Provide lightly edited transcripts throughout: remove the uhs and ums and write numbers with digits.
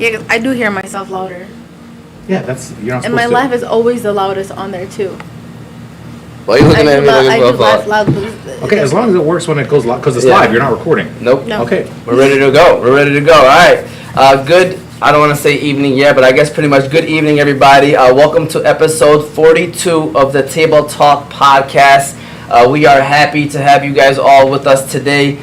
Yeah, 'cause I do hear myself louder. Yeah, that's you're not supposed And my to. laugh is always the loudest on there too. Why are you looking at me like I a do laugh profile? loud. Okay, as long as it works when it goes live, because it's Yeah. live, you're not recording. Nope. No. Okay. We're ready to go. We're ready to go. All right. Good. I don't want to say evening yet, but I guess pretty much good evening, everybody. Welcome to episode 42 of the Table Talk podcast. We are happy to have you guys all with us today.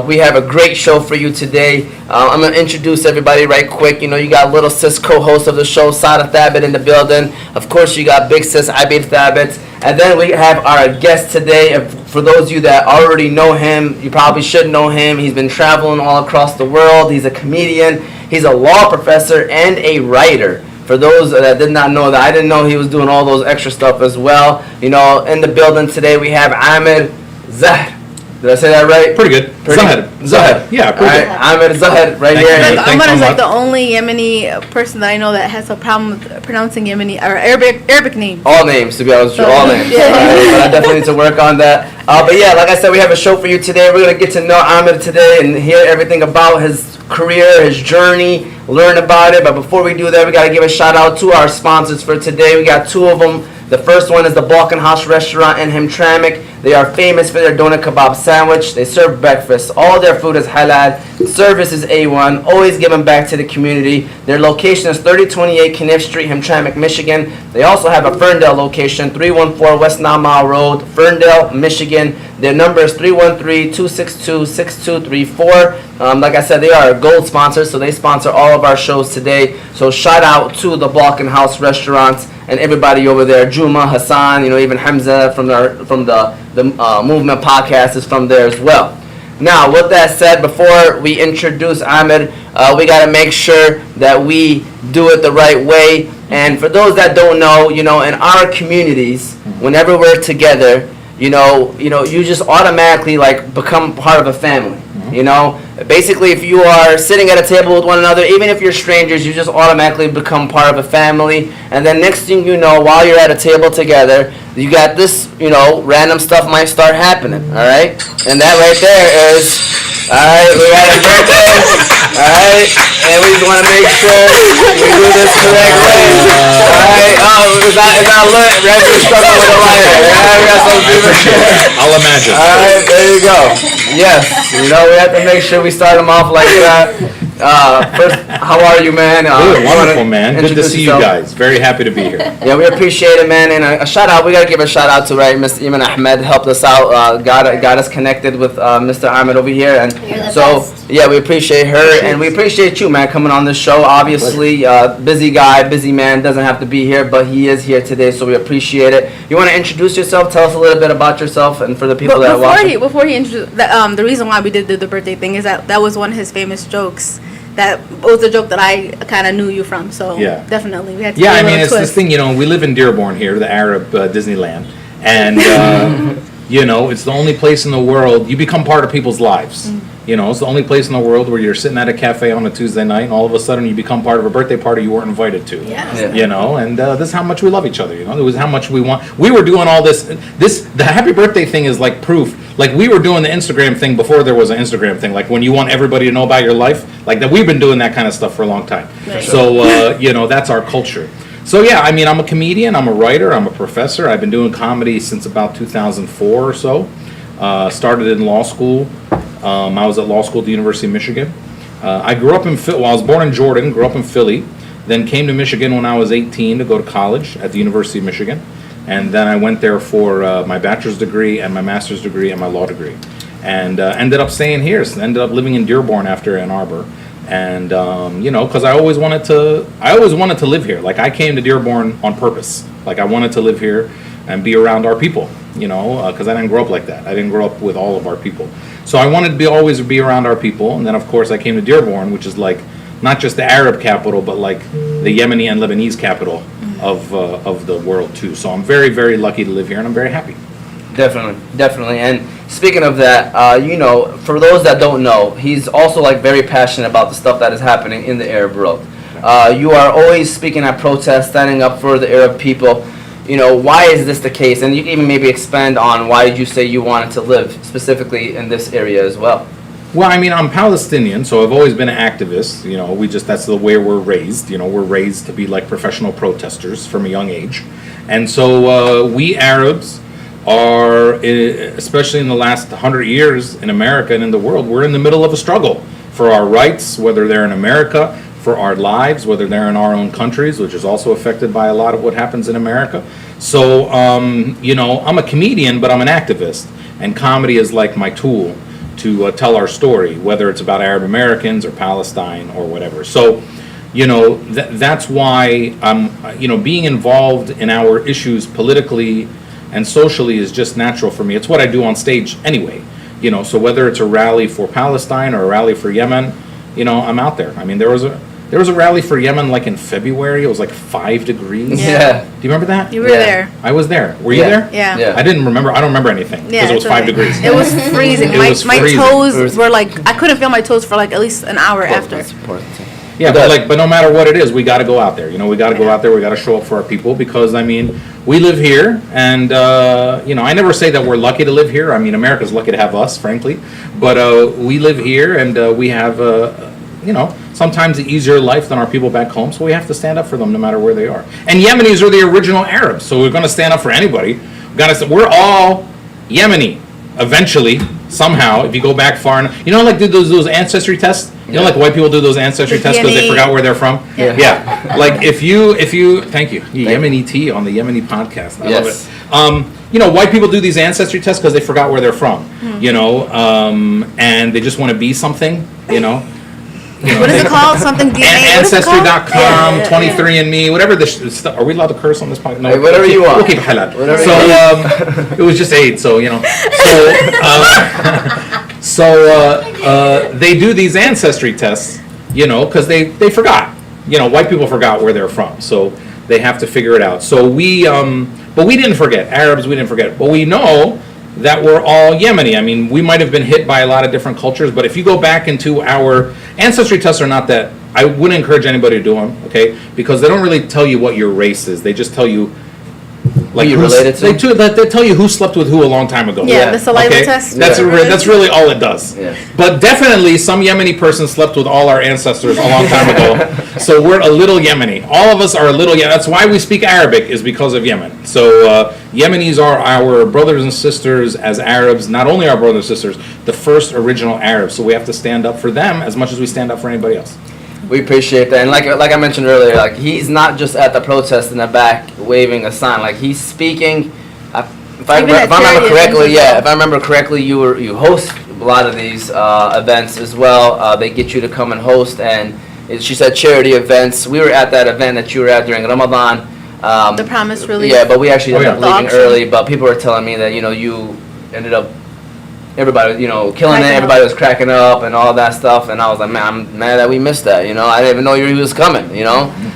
We have a great show for you today. I'm going to introduce everybody right quick. You know, you got little sis co-host of the show, Sada Thabit, in the building. Of course, you got big sis, Abid Thabit. And then we have our guest today. For those of you that already know him, you probably should know him. He's been traveling all across the world. He's a comedian. He's a law professor and a writer. For those that did not know that, I didn't know he was doing all those extra stuff as well. You know, in the building today we have Amer Zahr. Did I say that right? Pretty good. Zahr. Yeah, pretty good. Amer Zahr right Thank here. you. Like, Thanks Omar so is like much. the only Yemeni person that I know that has a problem with pronouncing Yemeni or Arabic names. All names, to be honest with you, all names. Yeah. Alright, but I definitely need to work on that. But yeah, like I said, we have a show for you today. We're going to get to know Amer today and hear everything about his career, his journey, learn about it. But before we do that, we got to give a shout out to our sponsors for today. We got two of them. The first one is the Balkan House Restaurant in Hamtramck. They are famous for their doner kebab sandwich. They serve breakfast. All their food is halal. Service is A1. Always giving back to the community. Their location is 3028 Kniff Street, Hamtramck, Michigan. They also have a Ferndale location, 314 West 9 Mile Road, Ferndale, Michigan. Their number is 313-262-6234. Like I said, they are a gold sponsor, so they sponsor all of our shows today. So shout out to the Balkan House Restaurants and everybody over there. Juma, Hassan, you know, even Hamza from the Movement podcast is from there as well. Now, with that said, before we introduce Amer, we got to make sure that we do it the right way. And for those that don't know, you know, in our communities, whenever we're together, you just automatically like become part of a family. You know, basically, if you are sitting at a table with one another, even if you're strangers, you just automatically become part of a family. And then next thing you know, while you're at a table together, you got this, you know, random stuff might start happening. All right, and that right there is, all right, we got a birthday. All right, and we just want to make sure we do this correct way. All right, it's not lit. We have to struggle with a lighter. Yeah, we got some people. I'll imagine. All right, there you go. Yes, you know, we have to make sure we start them off like that. First, how are you, man? Good, wonderful, man. Good to introduce see yourself. you guys. Very happy to be here. Yeah, we appreciate it, man. And a shout out, we got to give a shout out to, right, Mr. Iman Ahmed helped us out, got us connected with Mr. Ahmed over here. And so, yeah, we appreciate her. And we appreciate you, man, coming on this show. Obviously, busy guy, busy man, doesn't have to be here, but he is here today, so we appreciate it. You want to introduce yourself? Tell us a little bit about yourself and for the people that watch. Before he introduced, the reason why we did the birthday thing is that was one of his famous jokes. That was a joke that I kind of knew you from, so Yeah. definitely we had to Yeah, do a I mean, little it's twist. this thing, you know, we live in Dearborn here, the Arab Disneyland. And, you know, it's the only place in the world, you become part of people's lives. You know, it's the only place in the world where you're sitting at a cafe on a Tuesday night and all of a sudden you become part of a birthday party you weren't invited to. Yeah. You know, and this is how much we love each other, you know, it was how much we want. We were doing all this, the happy birthday thing is like proof. Like we were doing the Instagram thing before there was an Instagram thing. Like when you want everybody to know about your life, like that we've been doing that kind of stuff for a long time. Right. So, you know, that's our culture. So yeah, I mean, I'm a comedian, I'm a writer, I'm a professor. I've been doing comedy since about 2004 or so. Started in law school. I was at law school at the University of Michigan. I grew up in Philly. Well, I was born in Jordan, grew up in Philly, then came to Michigan when I was 18 to go to college at the University of Michigan. And then I went there for my bachelor's degree and my master's degree and my law degree. And ended up staying here, ended up living in Dearborn after Ann Arbor. And, you know, because I always wanted to live here. Like I came to Dearborn on purpose. Like I wanted to live here and be around our people, you know, because I didn't grow up like that. I didn't grow up with all of our people. So I wanted to always be around our people. And then, of course, I came to Dearborn, which is like not just the Arab capital, but like the Yemeni and Lebanese capital of the world, too. So I'm very, very lucky to live here, and I'm very happy. Definitely. And speaking of that, you know, for those that don't know, he's also like very passionate about the stuff that is happening in the Arab world. You are always speaking at protests, standing up for the Arab people. You know, why is this the case? And you can even maybe expand on why did you say you wanted to live specifically in this area as well? Well, I mean, I'm Palestinian, so I've always been an activist. You know, that's the way we're raised. You know, we're raised to be like professional protesters from a young age. And so we Arabs are, especially in the last 100 years in America and in the world, we're in the middle of a struggle for our rights, whether they're in America, for our lives, whether they're in our own countries, which is also affected by a lot of what happens in America. So, you know, I'm a comedian, but I'm an activist. And comedy is like my tool to tell our story, whether it's about Arab Americans or Palestine or whatever. So, you know, that's why you know, being involved in our issues politically and socially is just natural for me. It's what I do on stage anyway. You know, so whether it's a rally for Palestine or a rally for Yemen, you know, I'm out there. I mean, there was a rally for Yemen like in February. It was like 5 degrees. Yeah. Do you remember that? You were Yeah. there. I was there. Were you there? Yeah. Yeah. I didn't remember. I don't remember anything because Yeah, it was it's 5 okay. degrees. It was freezing. It was My freezing. toes were like, I couldn't feel my toes for like at least an hour after. That's important. Yeah, but no matter what it is, we got to go out there. You know, we got to go out there. We got to show up for our people because I mean, we live here, and you know, I never say that we're lucky to live here. I mean, America's lucky to have us, frankly. But we live here, and we have you know, sometimes an easier life than our people back home. So we have to stand up for them no matter where they are. And Yemenis are the original Arabs, so we're going to stand up for anybody. We're all Yemeni eventually, somehow. If you go back far enough, you know, like do those ancestry tests. You know, like white people do those ancestry The tests because they DNA. forgot where they're from. Yeah. Yeah. Like if you, thank you, Yemeni tea on the Yemeni podcast. I love Yes. it. You know, white people do these ancestry tests because they forgot where they're from. You know, and they just want to be something. You know. What is it called? Something DNA? What is it called? Ancestry.com, Yeah. 23andMe, whatever this stuff. Are we allowed to curse on this podcast? No, Hey, whatever you want. We'll keep it halal. Whatever So, you it was just AIDS, so, you know. They do these ancestry tests, you know, because they forgot. You know, white people forgot where they're from, so they have to figure it out. So but we didn't forget. Arabs, we didn't forget. But we know that we're all Yemeni. I mean, we might have been hit by a lot of different cultures, but if you go back into our ancestry tests are not that, I wouldn't encourage anybody to do them, okay? Because they don't really tell you what your race is. They just tell you, like, Who you're related to? They tell you who slept with who a long time ago. Yeah, the saliva Okay? test. That's Yeah. that's really all it does. Yeah. But definitely some Yemeni person slept with all our ancestors a long time ago. So we're a little Yemeni. All of us are a little Yemeni. That's why we speak Arabic, is because of Yemen. So Yemenis are our brothers and sisters as Arabs, not only our brothers and sisters, the first original Arabs. So we have to stand up for them as much as we stand up for anybody else. We appreciate that, and like I mentioned earlier, like he's not just at the protest in the back waving a sign. Like he's speaking. If I Even at remember charity correctly, events as yeah. well. If I remember correctly, you host a lot of these events as well. They get you to come and host, and she said charity events. We were at that event that you were at during Ramadan. The Promise Relief. Yeah, but we actually ended up The leaving auction. early. But people were telling me that you ended up. Everybody, killing Cracking it. up. Everybody was cracking up and all that stuff, and I was like, man, I'm mad that we missed that. I didn't even know you was coming.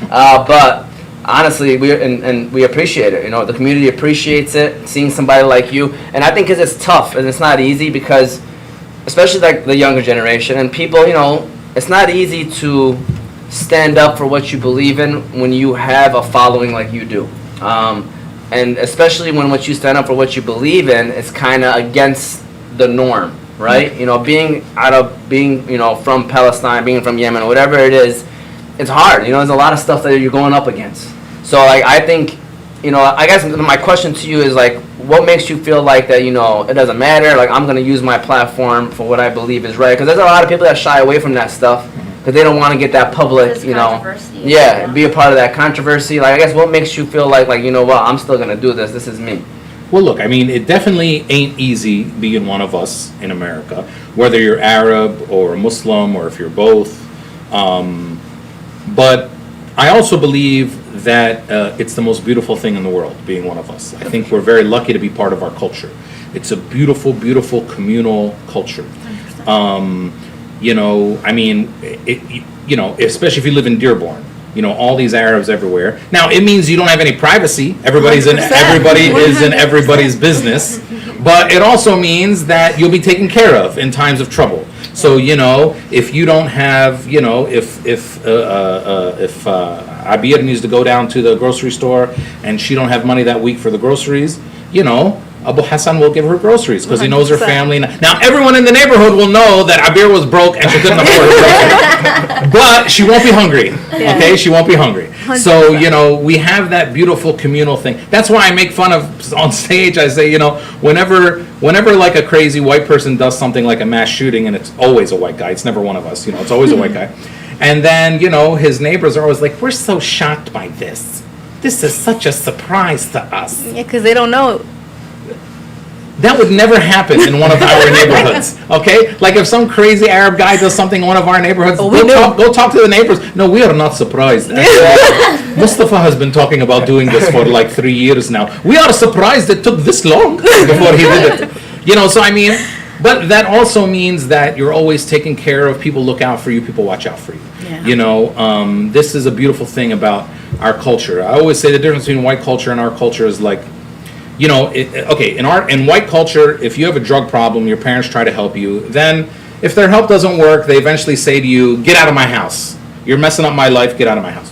But honestly, we appreciate it. The community appreciates it. Seeing somebody like you, and I think 'cause it's tough and it's not easy because, especially like the younger generation and people, it's not easy to stand up for what you believe in when you have a following like you do. And especially when what you stand up for what you believe in is kind of against the norm, right? Being from Palestine, being from Yemen, whatever it is, it's hard. There's a lot of stuff that you're going up against. So I think, I guess my question to you is like, what makes you feel like that, it doesn't matter, like I'm going to use my platform for what I believe is right? Because there's a lot of people that shy away from that stuff because they don't want to get that public, This controversy. yeah, be a part of that controversy. Like, I guess what makes you feel like I'm still going to do this. This is me. Well, look, I mean, it definitely ain't easy being one of us in America, whether you're Arab or Muslim or if you're both. But I also believe that it's the most beautiful thing in the world, being one of us. I think we're very lucky to be part of our culture. It's a beautiful, beautiful communal culture. I mean, especially if you live in Dearborn. All these Arabs everywhere. Now, it means you don't have any privacy. Everybody is in 100%. everybody's business. But it also means that you'll be taken care of in times of trouble. So, if you don't have, if Abir needs to go down to the grocery store and she don't have money that week for the groceries, you know, Abu Hassan will give her groceries because he knows her 100%. family. Now, everyone in the neighborhood will know that Abir was broke and she couldn't afford her groceries. But she won't be hungry, okay? She won't be hungry. So, 100%. you know, we have that beautiful communal thing. That's why I make fun of, on stage, I say, you know, whenever like a crazy white person does something like a mass shooting, and it's always a white guy, it's never one of us, you know, it's always a white guy. And then, you know, his neighbors are always like, we're so shocked by this. This is such a surprise to us. Yeah, because they don't know. That would never happen in one of our neighborhoods, okay? Like if some crazy Arab guy does something in one of our neighborhoods, go talk to the neighbors. No, we are not surprised. Mustafa has been talking about doing this for like 3 years now. We are surprised it took this long before he did it. You know, so I mean, but that also means that you're always taking care of, people look out for you, people watch out for you. Yeah. You know, this is a beautiful thing about our culture. I always say the difference between white culture and our culture is like, you know, in white culture, if you have a drug problem, your parents try to help you. Then, if their help doesn't work, they eventually say to you, "Get out of my house. You're messing up my life. Get out of my house."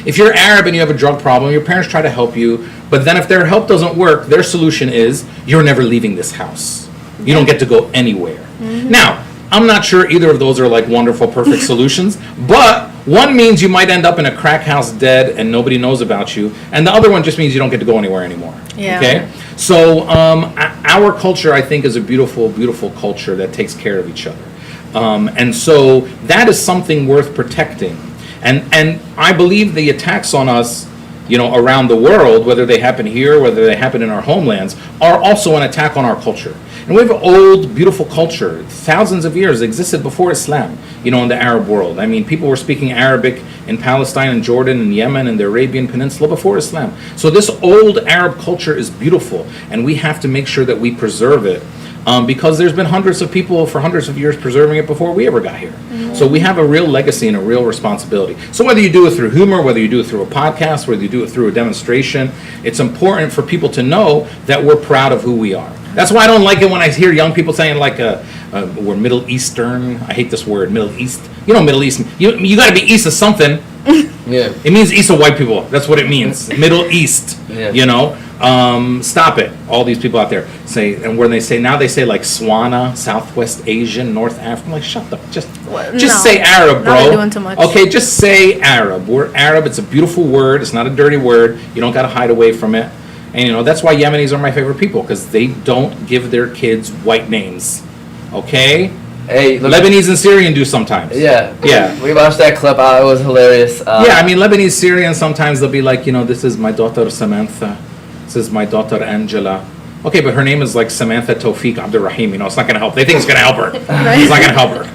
If you're Arab and you have a drug problem, your parents try to help you. But then, if their help doesn't work, their solution is, "You're never leaving this house. You don't get to go anywhere." Now, I'm not sure either of those are like wonderful, perfect solutions, but one means you might end up in a crack house dead and nobody knows about you, and the other one just means you don't get to go anywhere anymore. Yeah. Okay? So our culture, I think, is a beautiful, beautiful culture that takes care of each other. And so that is something worth protecting. And I believe the attacks on us, you know, around the world, whether they happen here, whether they happen in our homelands, are also an attack on our culture. And we have an old, beautiful culture, thousands of years, existed before Islam, you know, in the Arab world. I mean, people were speaking Arabic in Palestine and Jordan and Yemen and the Arabian Peninsula before Islam. So this old Arab culture is beautiful, and we have to make sure that we preserve it. Because there's been hundreds of people for hundreds of years preserving it before we ever got here. So we have a real legacy and a real responsibility. So whether you do it through humor, whether you do it through a podcast, whether you do it through a demonstration, it's important for people to know that we're proud of who we are. That's why I don't like it when I hear young people saying like we're Middle Eastern. I hate this word, Middle East. You know, Middle East. You got to be east of something. Yeah. It means east of white people. That's what it means. Middle East. Yeah. You know. Stop it. All these people out there say, and when they say now, they say like Swana, Southwest Asian, North African. I'm like, shut up. Just No. say Arab, bro. Now we're doing too much. Okay, just say Arab. We're Arab. It's a beautiful word. It's not a dirty word. You don't got to hide away from it. And you know that's why Yemenis are my favorite people, because they don't give their kids white names. Okay. Hey, look, Lebanese and Syrian do sometimes. Yeah. Yeah. We watched that clip. It was hilarious. Yeah, I mean, Lebanese, Syrian, sometimes they'll be like, you know, this is my daughter Samantha. This is my daughter Angela. Okay, but her name is like Samantha Tawfiq Abdurrahim. You know, it's not going to help. They think it's going to help her. It's not going to help her.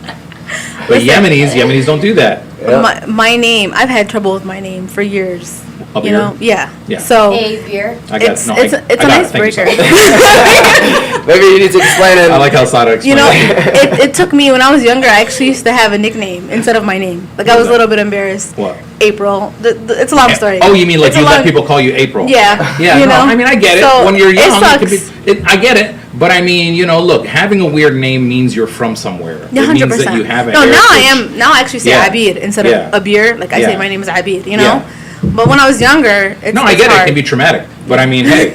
But Yemenis don't do that. Yeah. My name, I've had trouble with my name for years. Up You here? know, yeah. Yeah. So A beer. I got it's no, it's I it's a got it. Thank you, icebreaker. sorry. Maybe you need to explain it. I like how Sada explained You know, it. it took me when I was younger. I actually used to have a nickname instead of my name. Like I was a little bit embarrassed. What? April. It's a long story. Oh, you mean like It's a you let long- people call you April? Yeah. Yeah, You no, know? I mean, I get it. So, When you're young, it could sucks. be, I get it. But I mean, you know, look, having a weird name means you're from somewhere. Yeah, It means 100%. that you have a No, now I heritage. am. Now I actually say Yeah. Abid instead Yeah. of Abir. Like I Yeah. say, my name is Abid. You know. Yeah. But when I was younger, it's No, I it's get it. It hard. can be traumatic. But I mean, hey,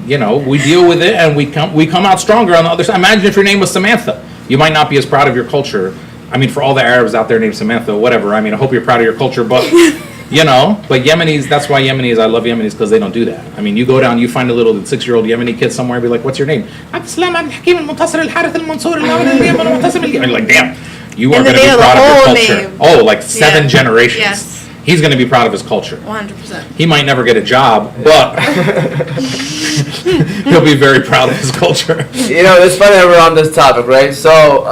you know, we deal with it and we come out stronger on the other side. Imagine if your name was Samantha. You might not be as proud of your culture. I mean, for all the Arabs out there named Samantha, whatever. I mean, I hope you're proud of your culture, but you know, but Yemenis, that's why Yemenis, I love Yemenis because they don't do that. I mean, you go down, you find a little 6-year-old Yemeni kid somewhere and be like, what's your name? Abdeslam Abdelhakim al-Muntasir al-Harith al-Mansour al-Awwal al-Mu'tasim al-Yamani. And you're like, damn, you are And going then to they be know the proud of your whole culture. name. Oh, like 7 Yeah. generations. Yes. He's going to be proud of his culture. 100%. He might never get a job, but he'll be very proud of his culture. You know, it's funny that we're on this topic, right? So,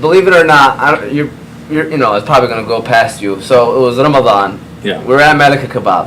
believe it or not, you're, you know, it's probably gonna go past you. So it was Ramadan. Yeah. We're at Malika Kebab.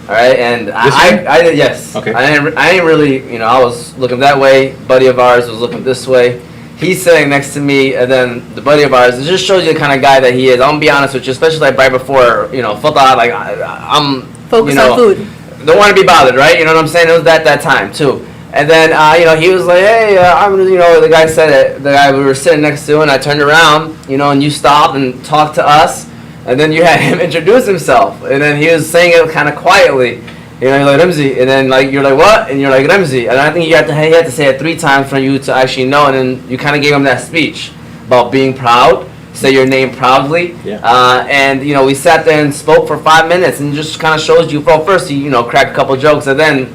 All right, and This I year? did, yes. Okay. I ain't really, you know, I was looking that way. Buddy of ours was looking this way. He's sitting next to me, and then the buddy of ours. It just shows you the kind of guy that he is. I'm gonna be honest with you, especially like right before, you know, Fatah. Like I'm Focus you know, on food. Don't want to be bothered, right? You know what I'm saying? It was that time too. And then you know, he was like, hey, I'm, you know, the guy said it. The guy we were sitting next to, and I turned around, you know, and you stopped and talked to us, and then you had him introduce himself, and then he was saying it kind of quietly, You know, you're like Ramzi, and then like you're like what? And you're like Ramzi, and I think he had to say it 3 times for you to actually know, and then you kind of gave him that speech about being proud, say your name proudly, and you know we sat there and spoke for 5 minutes, and just kind of shows you. Well, first he cracked a couple jokes, and then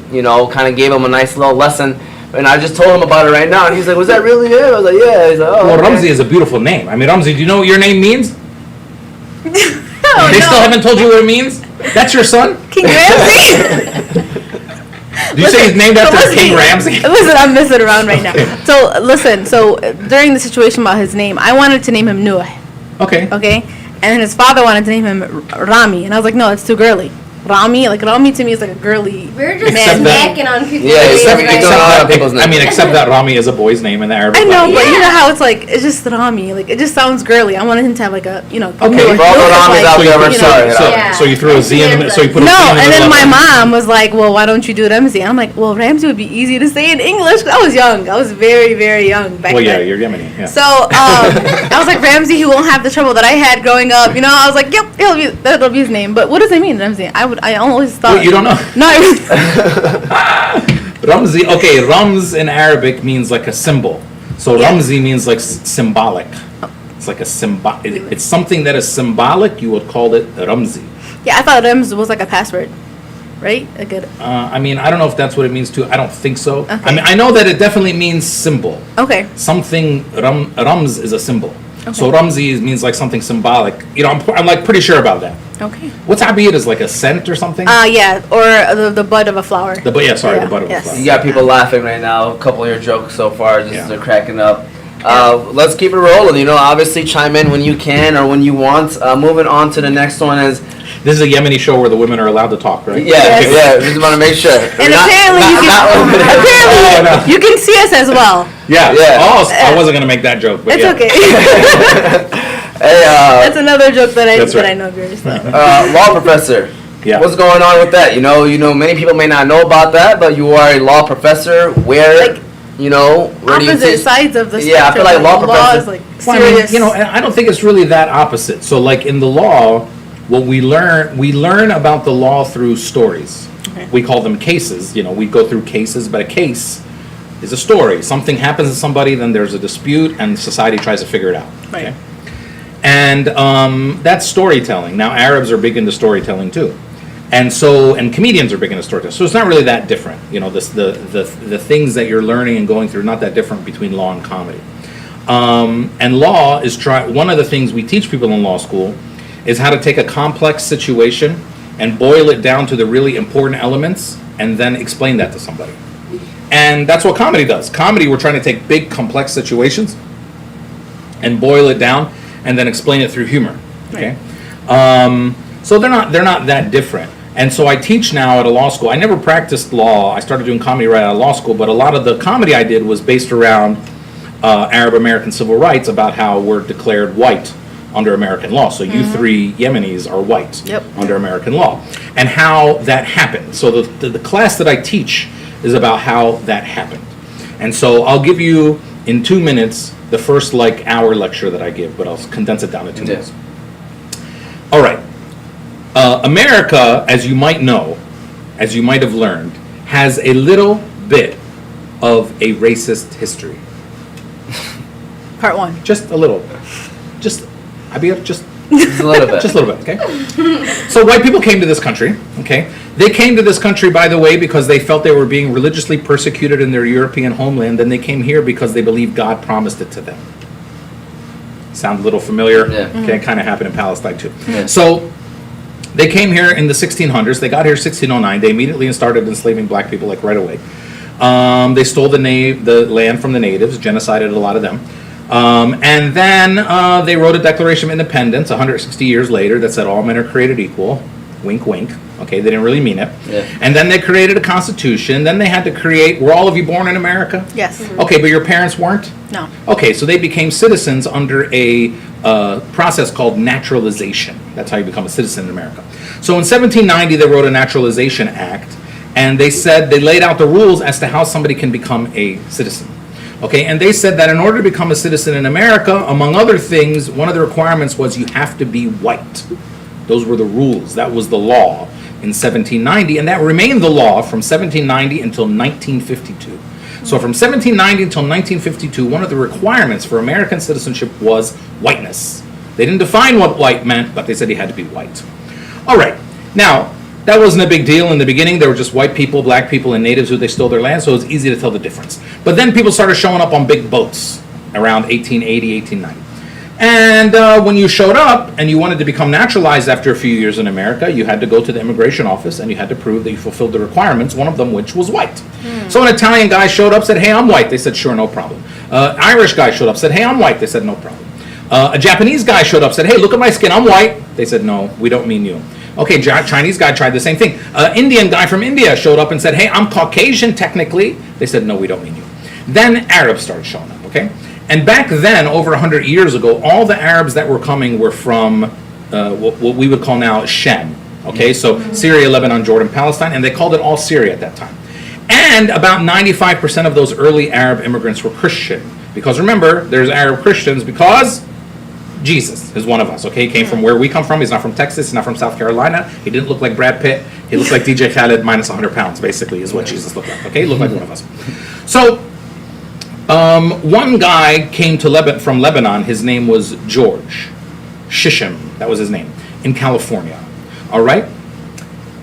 kind of gave him a nice little lesson. And I just told him about it right now, and he's like, "Was that really it?" I was like, "Yeah." He's like, "Oh." Well, okay. Ramzi is a beautiful name. I mean, Ramzi, do you know what your name means? Oh, They no. still haven't told you what it means? That's your son? King Ramsey. Do you say he's named after King Ramsey? Listen, I'm messing around right now. So listen, during the situation about his name, I wanted to name him Nuh. Okay. Okay, and then his father wanted to name him Rami, and I was like, no, it's too girly. Rami to me is like a girly. We're just Except that- snacking on people's Yeah, names except- right except now. that- people's I mean, names. except that Rami is a boy's name in the Arabic I know, language. but you Yeah. know how it's like, it's just Rami. Like, it just sounds girly. I wanted him to have like a, Okay. Nuh. For all the Nuh is Ramis out like, there, we're you know, sorry. So, Yeah. so you threw a Z in the so you put a Z No, in the and then middle my of it. mom was like, well, why don't you do Ramsey? And I'm like, well, Ramsey would be easy to say in English. 'Cause I was young. I was very, very young back Well, yeah, then. you're Yemeni. Yeah. So I was like, Ramsey, he won't have the trouble that I had growing up. I was like, yep, that'll be his name. But what does it mean, Ramsey? I always thought. Wait, you don't know? No, Ramzi, okay, Rams in Arabic means like a symbol. So Yeah. Ramzi means like symbolic. It's like a it's something that is symbolic, you would call it Ramzi. yeah, I thought Rams was like a password, right? Like a, I mean, I don't know if that's what it means too. I don't think so. Okay. I mean, I know that it definitely means symbol. okay. Something, Rams is a symbol. So Ramzi means like something symbolic. I'm like pretty sure about that. Okay. What's abiyat is like a scent or something? Yeah, or the bud of a flower. The bud of yes. a flower. You got people laughing right now. A couple of your jokes so far, just Yeah. they're cracking up. Let's keep it rolling. Obviously chime in when you can or when you want. Moving on to the next one is This is a Yemeni show where the women are allowed to talk, right? yeah, Yes. yeah. Just want to make sure. And Not- apparently you not can over there. apparently Oh, no. you can see us as well. Yeah. Yeah. Oh, I wasn't gonna make that joke, but It's yeah. okay. Hey, That's another joke that I That's right. know of yours. So. law professor. Yeah. What's going on with that? Many people may not know about that, but you are a law professor. Where, Like, where do you Opposite teach? sides of the Yeah, I spectrum. feel like law is professor- like Well, I mean, serious. I don't think it's really that opposite. So, like in the law, what we learn about the law through stories. Okay. We call them cases. We go through cases, but a case is a story. Something happens to somebody, then there's a dispute, and society tries to figure it out. Right. Okay? And that's storytelling. Now, Arabs are big into storytelling too. And comedians are big into storytelling. So it's not really that different. The things that you're learning and going through are not that different between law and comedy. And law is one of the things we teach people in law school is how to take a complex situation and boil it down to the really important elements and then explain that to somebody. And that's what comedy does. Comedy, we're trying to take big complex situations and boil it down and then explain it through humor. Okay? So they're not that different. And so I teach now at a law school. I never practiced law. I started doing comedy right out of law school, but a lot of the comedy I did was based around Arab American civil rights, about how we're declared white under American law. So you three Yemenis are white under American law. And how that happened. So the class that I teach is about how that happened. And so I'll give you in 2 minutes the first hour lecture that I give, but I'll condense it down to 2 minutes. All right. America, as you might know, as you might have learned, has a little bit of a racist history. Part 1. Just a little. Just Just a little bit. Just a little bit, okay? So white people came to this country, okay? They came to this country, by the way, because they felt they were being religiously persecuted in their European homeland, and they came here because they believed God promised it to them. Sound a little familiar? Yeah. Okay, kind of happened in Palestine too. Yeah. So they came here in the 1600s. They got here 1609. They immediately started enslaving black people right away. They stole the land from the natives, genocided a lot of them. And then they wrote a Declaration of Independence 160 years later that said all men are created equal. Wink, wink. Okay, they didn't really mean it. Yeah. And then they created a constitution. Then they had to create, were all of you born in America? Yes. Okay, but your parents weren't? No. Okay, so they became citizens under a process called naturalization. That's how you become a citizen in America. So in 1790, they wrote a Naturalization Act, and they laid out the rules as to how somebody can become a citizen. Okay, and they said that in order to become a citizen in America, among other things, one of the requirements was you have to be white. Those were the rules. That was the law in 1790, and that remained the law from 1790 until 1952. So from 1790 until 1952, one of the requirements for American citizenship was whiteness. They didn't define what white meant, but they said he had to be white. All right. Now, that wasn't a big deal in the beginning. There were just white people, black people, and natives who they stole their land, so it was easy to tell the difference. But then people started showing up on big boats around 1880, 1890. And when you showed up and you wanted to become naturalized after a few years in America, you had to go to the immigration office and you had to prove that you fulfilled the requirements, one of them which was white. So an Italian guy showed up, said, hey, I'm white. They said, sure, no problem. Irish guy showed up, said, hey, I'm white. They said, no problem. A Japanese guy showed up, said, hey, look at my skin, I'm white. They said, no, we don't mean you. Okay, Chinese guy tried the same thing. Indian guy from India showed up and said, hey, I'm Caucasian technically. They said, no, we don't mean you. Then Arabs started showing up, okay? And back then, over 100 years ago, all the Arabs that were coming were from what we would call now Shem, okay? So Syria, Lebanon, Jordan, Palestine, and they called it all Syria at that time. And about 95% of those early Arab immigrants were Christian. Because remember, there's Arab Christians because Jesus is one of us, okay? He came from where we come from. He's not from Texas. He's not from South Carolina. He didn't look like Brad Pitt. He looked like DJ Khaled minus 100 pounds, basically, is what Jesus looked like, okay? He looked like one of us. So one guy came to from Lebanon. His name was George Shishim. That was his name, in California, all right?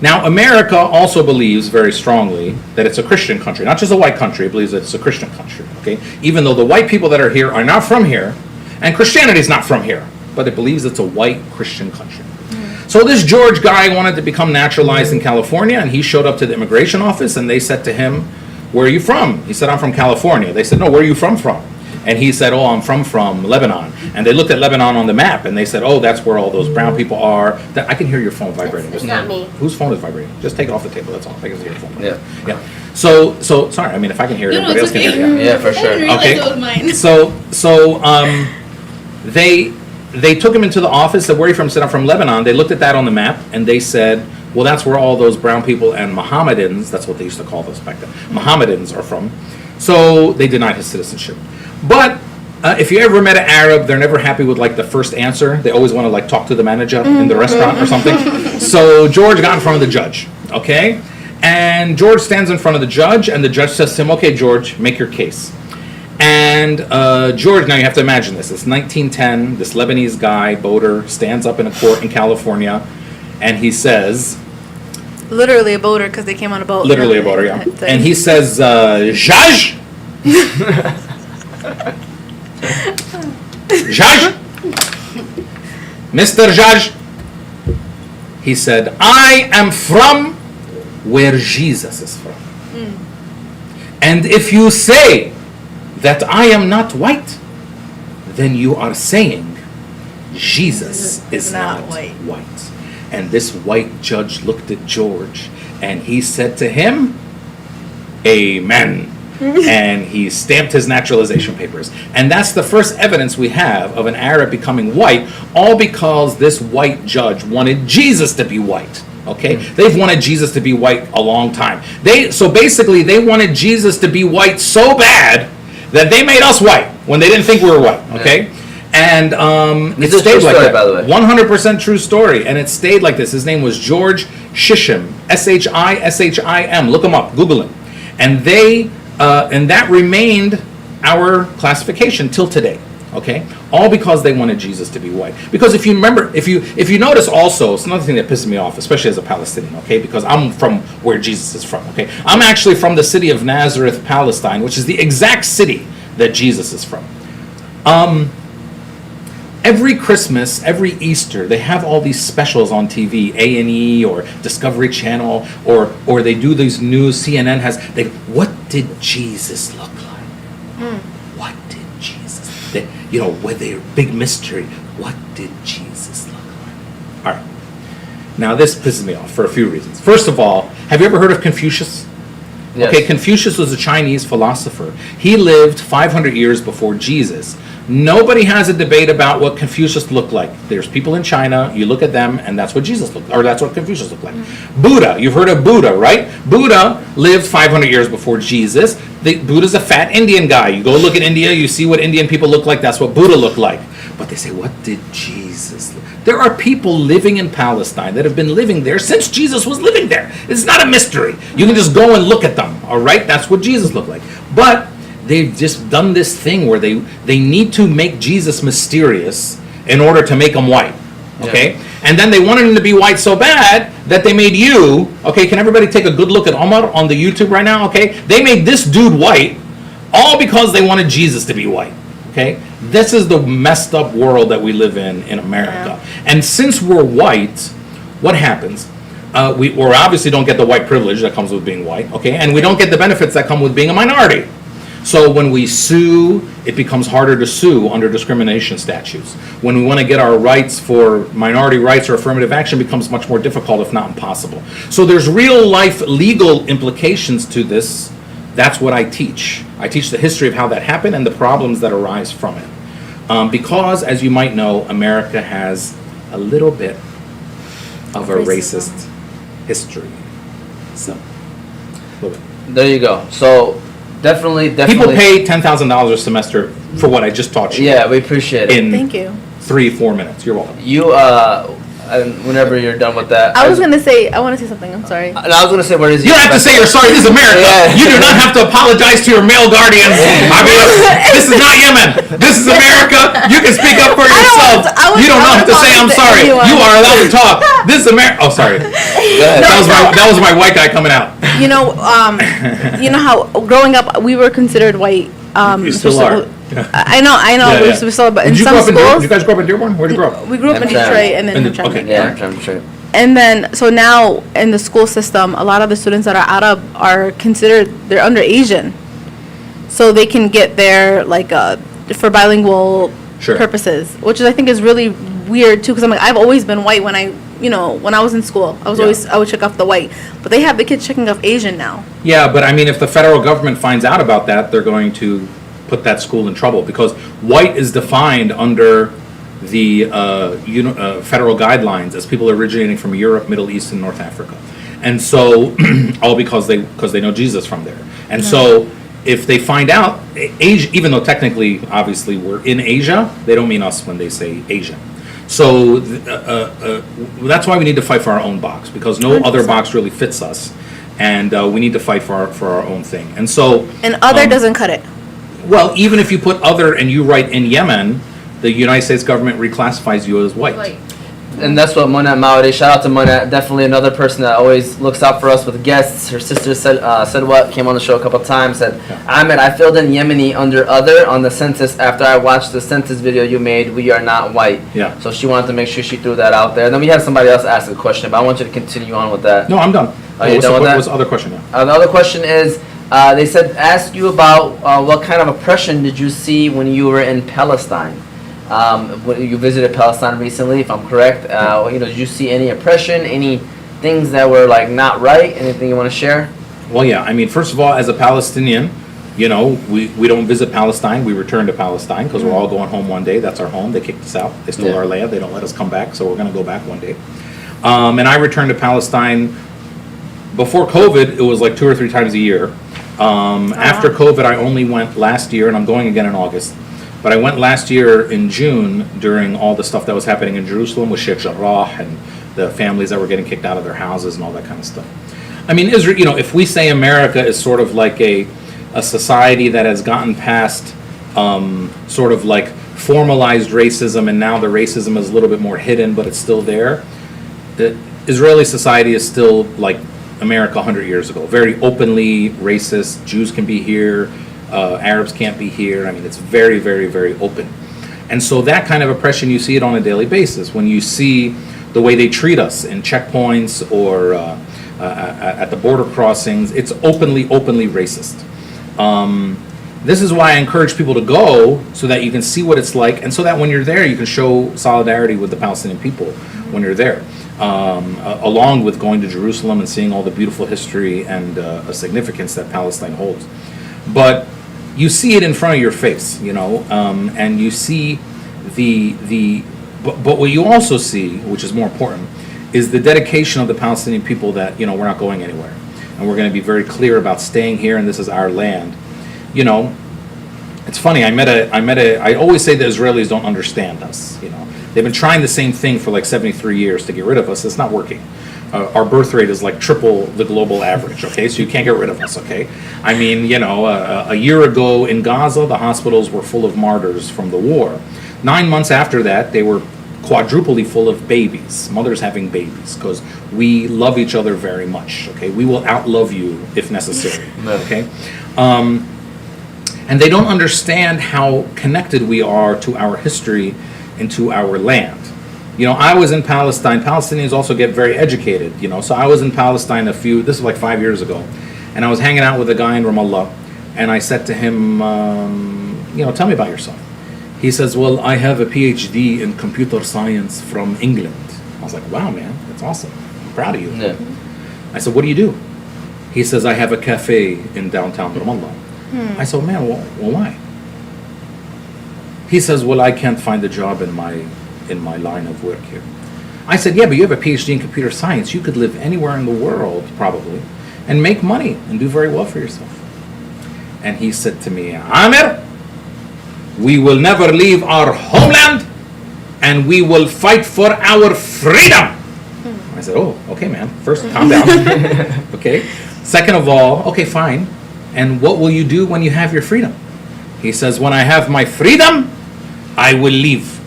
Now, America also believes very strongly that it's a Christian country, not just a white country. It believes that it's a Christian country, okay? Even though the white people that are here are not from here, and Christianity is not from here, but it believes it's a white Christian country. So this George guy wanted to become naturalized in California, and he showed up to the immigration office, and they said to him, where are you from? He said, I'm from California. They said, no, where are you from? And he said, oh, I'm from Lebanon. And they looked at Lebanon on the map, and they said, oh, that's where all those brown people are. I can hear your phone vibrating. It's not me. Whose phone is vibrating? Just take it off the table, that's all. I can hear your phone. Yeah. So sorry, I mean, if I can hear it, everybody else can hear it. Yeah, for sure. Okay. They took him into the office, said, where are you from? Said, I'm from Lebanon. They looked at that on the map, and they said, well, that's where all those brown people and Mohammedans, that's what they used to call those back then, Mohammedans are from. So they denied his citizenship. But if you ever met an Arab, they're never happy with like the first answer. They always want to like talk to the manager in the restaurant or something. So George got in front of the judge, okay? And George stands in front of the judge, and the judge says to him, okay, George, make your case. And George, now you have to imagine this. It's 1910. This Lebanese guy, boater, stands up in a court in California, and he says... Literally a boater, because they came on a boat. Literally a boater, yeah. And he says, Judge! Judge! Mr. Judge! He said, I am from where Jesus is from. And if you say that I am not white, then you are saying Jesus is not white. And this white judge looked at George and he said to him, Amen. And he stamped his naturalization papers. And that's the first evidence we have of an Arab becoming white, all because this white judge wanted Jesus to be white. Okay? They've wanted Jesus to be white a long time. So basically, they wanted Jesus to be white so bad that they made us white when they didn't think we were white. Okay? Yeah. And it stayed like that. By the way. 100% true story. And it stayed like this. His name was George Shishim. Shishim. Look him up. Google him. And that remained our classification till today. Okay? All because they wanted Jesus to be white. Because if you remember, if you notice also, it's another thing that pisses me off, especially as a Palestinian, okay? Because I'm from where Jesus is from, okay? I'm actually from the city of Nazareth, Palestine, which is the exact city that Jesus is from. Every Christmas, every Easter, they have all these specials on TV, A&E or Discovery Channel, or they do these news, CNN has, what did Jesus look like? What did Jesus, with their big mystery, what did Jesus look like? All right. Now this pisses me off for a few reasons. First of all, have you ever heard of Confucius? Yes. Okay, Confucius was a Chinese philosopher. He lived 500 years before Jesus. Nobody has a debate about what Confucius looked like. There's people in China, you look at them, and that's what Jesus looked like, or that's what Confucius looked like. Buddha, you've heard of Buddha, right? Buddha lived 500 years before Jesus. Buddha's a fat Indian guy. You go look at India, you see what Indian people look like, that's what Buddha looked like. But they say, what did Jesus Jesus. There are people living in Palestine that have been living there since Jesus was living there. It's not a mystery. You can just go and look at them, all right? That's what Jesus looked like. But they've just done this thing where they need to make Jesus mysterious in order to make him white, okay? Yeah. And then they wanted him to be white so bad that they made you, okay, can everybody take a good look at Omar on the YouTube right now, okay? They made this dude white all because they wanted Jesus to be white, okay? This is the messed up world that we live in America. Yeah. And since we're white, what happens? We obviously don't get the white privilege that comes with being white, okay? And we don't get the benefits that come with being a minority. So when we sue, it becomes harder to sue under discrimination statutes. When we want to get our rights for minority rights or affirmative action, it becomes much more difficult, if not impossible. So there's real life legal implications to this. That's what I teach. I teach the history of how that happened and the problems that arise from it. Because, as you might know, America has a little bit of a racist history. So, a little bit. There you go. So, definitely. People pay $10,000 a semester for what I just taught you. Yeah, we appreciate it. Thank you. 3-4 minutes. You're welcome. You, whenever you're done with that. I want to say something. I'm sorry. I was gonna say, where is you? You don't have to say you're sorry. This is America. Yeah. You do not have to apologize to your male guardians. I mean, this is not Yemen. This is America. You can speak up for yourself. You don't have to say I'm sorry. You are allowed to talk. This is America. Oh, sorry. That was my white guy coming out. You know how growing up we were considered white. You still are. I know. Yeah, we're still, but in some schools. Did you guys grow up in Dearborn? Where'd you grow up? We grew up in Detroit and then okay. Yeah, Detroit. And then, so now in the school system, a lot of the students that are out of are considered, they're under Asian. So they can get their, for bilingual purposes, which I think is really weird too, because I'm like, I've always been white when I was in school. I would check off the white. But they have the kids checking off Asian now. Yeah, but I mean, if the federal government finds out about that, they're going to put that school in trouble, because white is defined under the federal guidelines as people originating from Europe, Middle East, and North Africa, and so all because they know Jesus from there. And so if they find out, Asia, even though technically, obviously, we're in Asia, they don't mean us when they say Asian. So that's why we need to fight for our own box, because no 100%. Other box really fits us, and we need to fight for our own thing. And so other doesn't cut it. Well, even if you put other and you write in Yemen, the United States government reclassifies you as white. And that's what Monat Maori, shout out to Monat, definitely another person that always looks out for us with guests. Her sister said what, came on the show a couple of times, said, Ahmed, I filled in Yemeni under other on the census after I watched the census video you made, we are not white. Yeah. So she wanted to make sure she threw that out there. And then we have somebody else ask a question, but I want you to continue on with that. No, I'm done. Are you done with that? What's the other question now? The other question is, they said, ask you about what kind of oppression did you see when you were in Palestine? When you visited Palestine recently, if I'm correct. Did you see any oppression, any things that were not right? Anything you want to share? Well, yeah. I mean, first of all, as a Palestinian, we don't visit Palestine. We return to Palestine because we're all going home one day. That's our home. They kicked us out. They stole our land. They don't let us come back, so we're going to go back one day. And I returned to Palestine. Before COVID, it was 2 or 3 times a year. After COVID, I only went last year, and I'm going again in August. But I went last year in June during all the stuff that was happening in Jerusalem with Sheikh Jarrah and the families that were getting kicked out of their houses and all that kind of stuff. I mean, Israel, if we say America is sort of like a society that has gotten past sort of formalized racism, and now the racism is a little bit more hidden, but it's still there. The Israeli society is still like America 100 years ago, very openly racist. Jews can be here. Arabs can't be here. I mean, it's very, very, very open. And so that kind of oppression, you see it on a daily basis. When you see the way they treat us in checkpoints or at the border crossings, it's openly racist. This is why I encourage people to go, so that you can see what it's like, and so that when you're there, you can show solidarity with the Palestinian people when you're there. Along with going to Jerusalem and seeing all the beautiful history and a significance that Palestine holds. But you see it in front of your face, and you see but what you also see, which is more important, is the dedication of the Palestinian people that, we're not going anywhere. And we're going to be very clear about staying here, and this is our land. It's funny, I always say the Israelis don't understand us, They've been trying the same thing for like 73 years to get rid of us. It's not working. Our birth rate is like triple the global average, okay? So you can't get rid of us, okay? I mean, you know, a year ago in Gaza, the hospitals were full of martyrs from the war. 9 months after that, they were quadruply full of babies, mothers having babies, because we love each other very much, okay? We will outlove you if necessary, okay? And they don't understand how connected we are to our history and to our land. You know, I was in Palestine. Palestinians also get very educated, you know. So I was in Palestine this is like 5 years ago. And I was hanging out with a guy in Ramallah. And I said to him, you know, tell me about yourself. He says, well, I have a PhD in computer science from England. I was like, wow, man, that's awesome. I'm proud of you. Yeah. I said, what do you do? He says, I have a cafe in downtown Ramallah. I said, man, well, why? He says, well, I can't find a job in my line of work here. I said, yeah, but you have a PhD in computer science. You could live anywhere in the world, probably, and make money and do very well for yourself. And he said to me, Amer, we will never leave our homeland, and we will fight for our freedom. I said, oh, okay, man. First, calm down. Okay. Second of all, okay, fine. And what will you do when you have your freedom? He says, when I have my freedom, I will leave.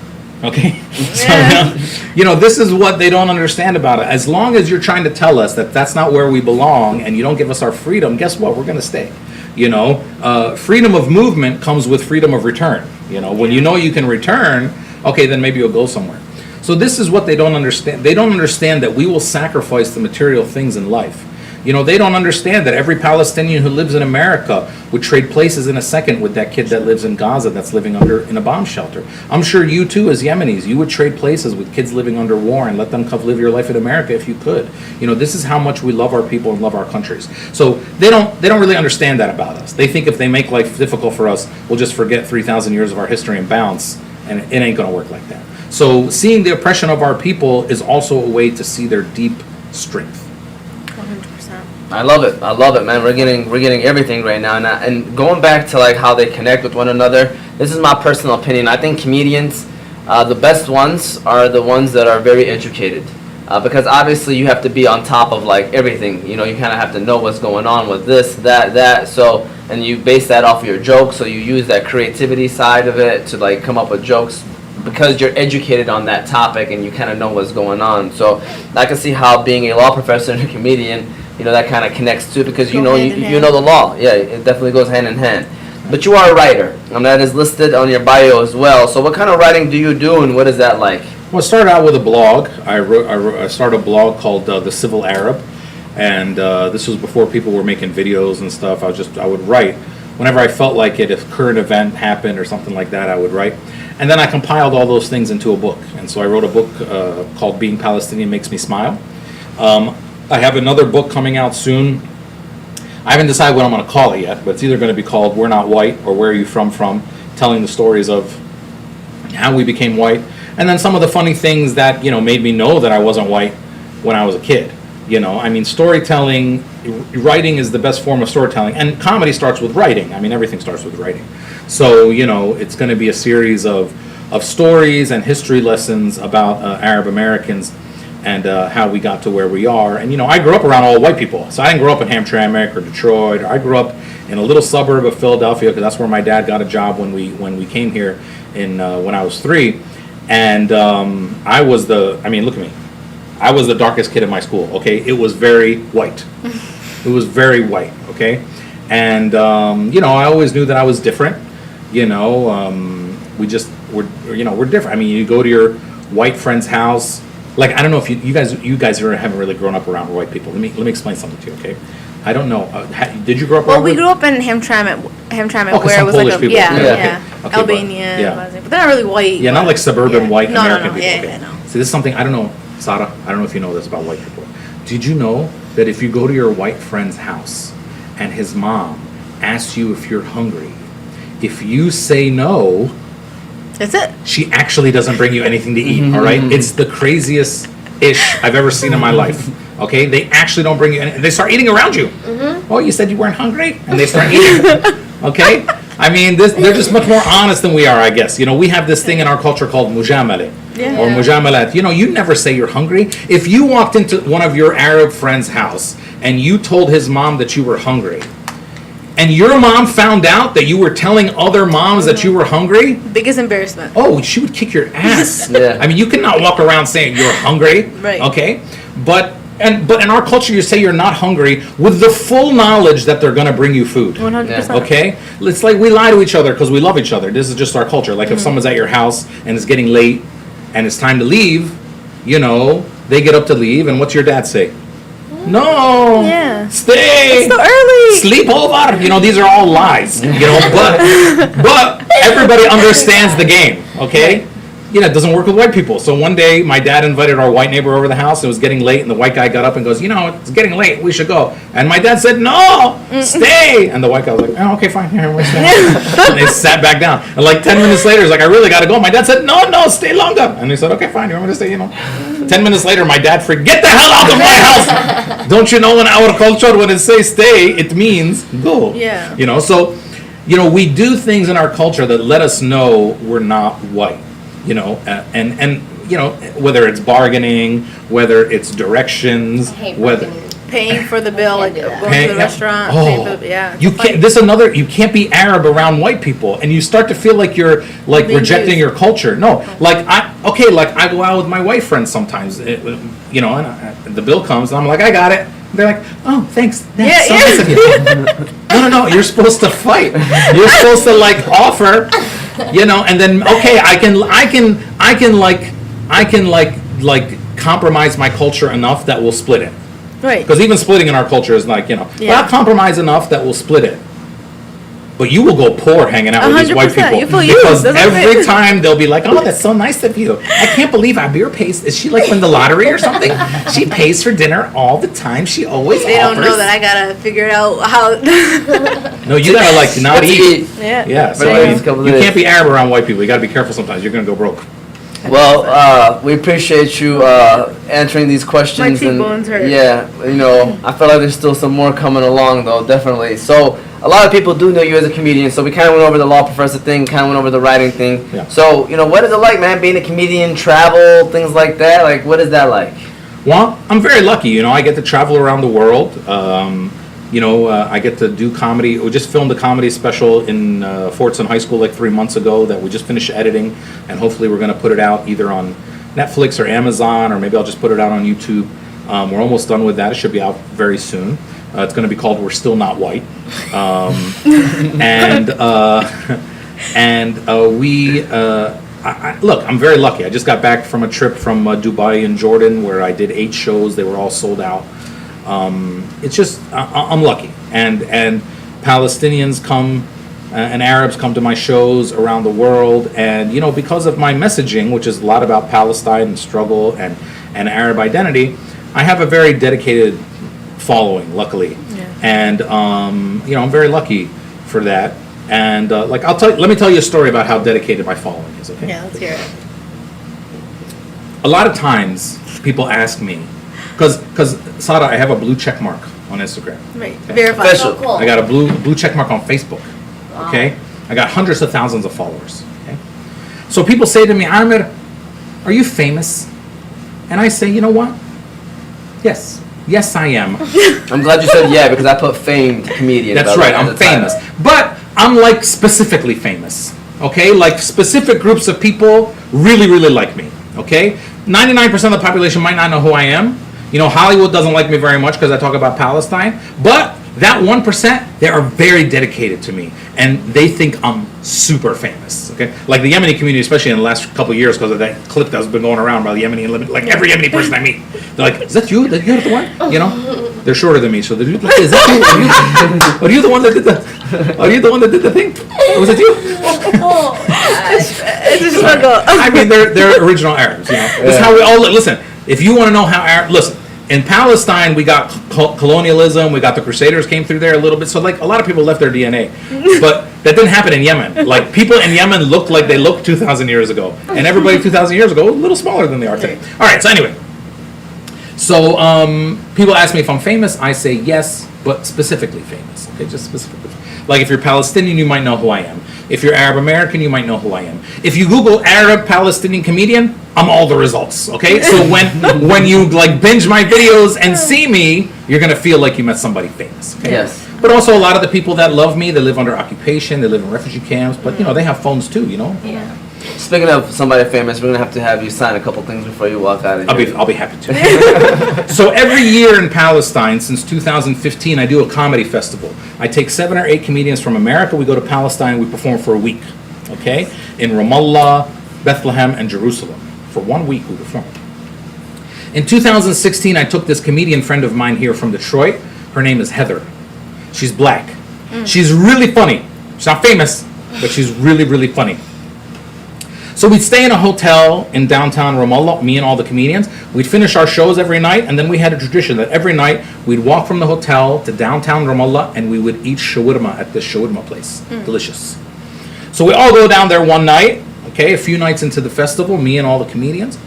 Okay? So, you know, this is what they don't understand about it. As long as you're trying to tell us that that's not where we belong and you don't give us our freedom, guess what? We're going to stay. You know, freedom of movement comes with freedom of return. You know, when you know you can return, okay, then maybe you'll go somewhere. So this is what they don't understand. They don't understand that we will sacrifice the material things in life. You know, they don't understand that every Palestinian who lives in America would trade places in a second with that kid that lives in Gaza that's living in a bomb shelter. I'm sure you too, as Yemenis, you would trade places with kids living under war and let them come live your life in America if you could. You know, this is how much we love our people and love our countries. So they don't really understand that about us. They think if they make life difficult for us, we'll just forget 3,000 years of our history and bounce, and it ain't going to work like that. So seeing the oppression of our people is also a way to see their deep strength. I love it, man. We're getting everything right now, and going back to like how they connect with one another. This is my personal opinion. I think comedians, the best ones are the ones that are very educated, because obviously you have to be on top of like everything. You know, you kind of have to know what's going on with this, that. So, and you base that off of your jokes. So you use that creativity side of it to like come up with jokes because you're educated on that topic and you kind of know what's going on. So I can see how being a law professor and a comedian, you know, that kind of connects too, because you know the law. Yeah, it definitely goes hand in hand. But you are a writer, and that is listed on your bio as well. So what kind of writing do you do, and what is that like? Well, it started out with a blog. I started a blog called The Civil Arab, and this was before people were making videos and stuff. I would write whenever I felt like it. If a current event happened or something like that, I would write. And then I compiled all those things into a book. And so I wrote a book called Being Palestinian Makes Me Smile. I have another book coming out soon. I haven't decided what I'm going to call it yet, but it's either going to be called We're Not White or Where Are You From, telling the stories of how we became white. And then some of the funny things that, you know, made me know that I wasn't white when I was a kid. You know, I mean, storytelling, writing is the best form of storytelling. And comedy starts with writing. I mean, everything starts with writing. So, you know, it's going to be a series of stories and history lessons about Arab Americans and how we got to where we are. And, you know, I grew up around all white people. So I didn't grow up in Hamtramck or Detroit. I grew up in a little suburb of Philadelphia because that's where my dad got a job when we came here when I was 3. And I was look at me. I was the darkest kid in my school, okay? It was very white. It was very white, okay? And, you know, I always knew that I was different. You know, we're different. I mean, you go to your white friend's house. Like, I don't know if you guys haven't really grown up around white people. Let me explain something to you, okay? I don't know. Did you grow up? Well, we grew up in Hamtramck, where it was Polish like people. Okay, but Albanian, but they're not really white. Yeah, not like suburban white American people. Yeah, okay. no. See, this is something I don't know, Sarah. I don't know if you know this about white people. Did you know that if you go to your white friend's house and his mom asks you if you're hungry, if you say no, that's it. She actually doesn't bring you anything to eat, all right? It's the craziest ish I've ever seen in my life, okay? They actually don't bring you anything. They start eating around you. Oh, you said you weren't hungry? And they start eating, okay? I mean, they're just much more honest than we are, I guess. You know, we have this thing in our culture called mujamale. Yeah. or mujamalat. You know, you never say you're hungry. If you walked into one of your Arab friend's house and you told his mom that you were hungry, and your mom found out that you were telling other moms that you were hungry, Biggest embarrassment. oh, she would kick your ass. Yeah. I mean, you cannot walk around saying you're hungry. Right. Okay? But in our culture, you say you're not hungry with the full knowledge that they're going to bring you food. 100%. Okay? It's like we lie to each other because we love each other. This is just our culture. Like if someone's at your house and it's getting late and it's time to leave, you know, they get up to leave, and what's your dad say? No. Yeah. Stay. It's so early. Sleep over. You know, these are all lies. You know, but everybody understands the game. Okay. You know, it doesn't work with white people. So one day, my dad invited our white neighbor over the house. It was getting late, and the white guy got up and goes, you know, it's getting late. We should go. And my dad said, no, stay. And the white guy was like, oh, okay, fine. Here, we're staying. And they sat back down. And like 10 minutes later, he's like, I really got to go. My dad said, no, stay longer. And he said, okay, fine. You want me to stay? You know. 10 minutes later, my dad freaked, get the hell out of my house. Don't you know in our culture, when it says stay, it means go. Yeah. You know, so, you know, we do things in our culture that let us know we're not white. You know, and you know, whether it's bargaining, whether it's directions, whether Paying for the bill, like going to the restaurant. Paying for the, yeah. You can't. This another. You can't be Arab around white people, and you start to feel like you're like Being rejecting used. your culture. No, like I go out with my white friends sometimes. You know, and the bill comes, and I'm like, I got it. They're like, oh, thanks. That's so nice of you. No. You're supposed to fight. You're supposed to like offer. You know, and then okay, I can compromise my culture enough that we'll split it. Right. Because even splitting in our culture is like, you know, Yeah. well, I'll compromise enough that we'll split it. But you will go poor hanging out with these white 100%. people. You feel used. Because That's every right. time they'll be like, oh, that's so nice of you. I can't believe Abir pays. Is she like win the lottery or something? She pays for dinner all the time. She always They offers. don't know that I gotta figure out how. No, you gotta like not eat. Yeah. Yeah, so Right. I Next couple mean, you days. can't be Arab around white people. You gotta be careful sometimes. You're gonna go broke. Well, we appreciate you answering these questions. My cheekbones hurt. Yeah, you know, I feel like there's still some more coming along, though, definitely. So, a lot of people do know you as a comedian, so we kind of went over the law professor thing, kind of went over the writing thing. Yeah. So, you know, what is it like, man, being a comedian, travel, things like that? Like, what is that like? Well, I'm very lucky. You know, I get to travel around the world. You know, I get to do comedy. We just filmed a comedy special in Fortson High School like 3 months ago that we just finished editing, and hopefully we're going to put it out either on Netflix or Amazon, or maybe I'll just put it out on YouTube. We're almost done with that. It should be out very soon. It's going to be called We're Still Not White. Look, I'm very lucky. I just got back from a trip from Dubai and Jordan where I did 8 shows. They were all sold out. It's just, I'm lucky. And Palestinians come and Arabs come to my shows around the world. And, you know, because of my messaging, which is a lot about Palestine and struggle and Arab identity, I have a very dedicated following, luckily. Yeah. And, you know, I'm very lucky for that. And, like, let me tell you a story about how dedicated my following is, okay? Yeah, let's hear it. A lot of times people ask me, because Sada, I have a blue check mark on Instagram. Right. Okay. Verified. Official. Oh, cool. I got a blue check mark on Facebook. Wow. Okay? I got hundreds of thousands of followers. Okay? So people say to me, Amer, are you famous? And I say, you know what? Yes. Yes, I am. I'm glad you said yeah, because I put famed comedian. That's by the right, way, I'm at the title. famous. But I'm like specifically famous. Okay? Like specific groups of people really, really like me. Okay? 99% of the population might not know who I am. You know, Hollywood doesn't like me very much because I talk about Palestine. But that 1%, they are very dedicated to me. And they think I'm super famous. Okay? Like the Yemeni community, especially in the last couple of years because of that clip that's been going around by the Yemeni, like every Yemeni person I meet. They're like, is that you? You're the one? You know? They're shorter than me, so they're like, is that you? Are you the one that did the thing? Was it you? It's just struggle. I mean, they're original Arabs. You know, that's how we all listen. If you want to know how listen, in Palestine we got colonialism. We got the Crusaders came through there a little bit. So like a lot of people left their DNA, but that didn't happen in Yemen. Like people in Yemen looked like they looked 2,000 years ago, and everybody 2,000 years ago was a little smaller than they are today. All right. So anyway. So people ask me if I'm famous. I say yes, but specifically famous. Okay, just specifically. Like if you're Palestinian, you might know who I am. If you're Arab American, you might know who I am. If you Google Arab Palestinian comedian, I'm all the results, okay? So when you like binge my videos and see me, you're gonna feel like you met somebody famous, okay? Yes. But also a lot of the people that love me, they live under occupation, they live in refugee camps, but they have phones too, Yeah. Speaking of somebody famous, we're gonna have you sign a couple things before you walk out of here. I'll be happy to. So every year in Palestine, since 2015, I do a comedy festival. I take 7 or 8 comedians from America, we go to Palestine, we perform for a week, okay? In Ramallah, Bethlehem, and Jerusalem. For 1 week we perform. In 2016, I took this comedian friend of mine here from Detroit. Her name is Heather. She's black. She's really funny. She's not famous, but she's really, really funny. So we'd stay in a hotel in downtown Ramallah, me and all the comedians. We'd finish our shows every night, and then we had a tradition that every night we'd walk from the hotel to downtown Ramallah, and we would eat shawarma at this shawarma place. Delicious. So we all go down there one night, okay, a few nights into the festival, me and all the comedians,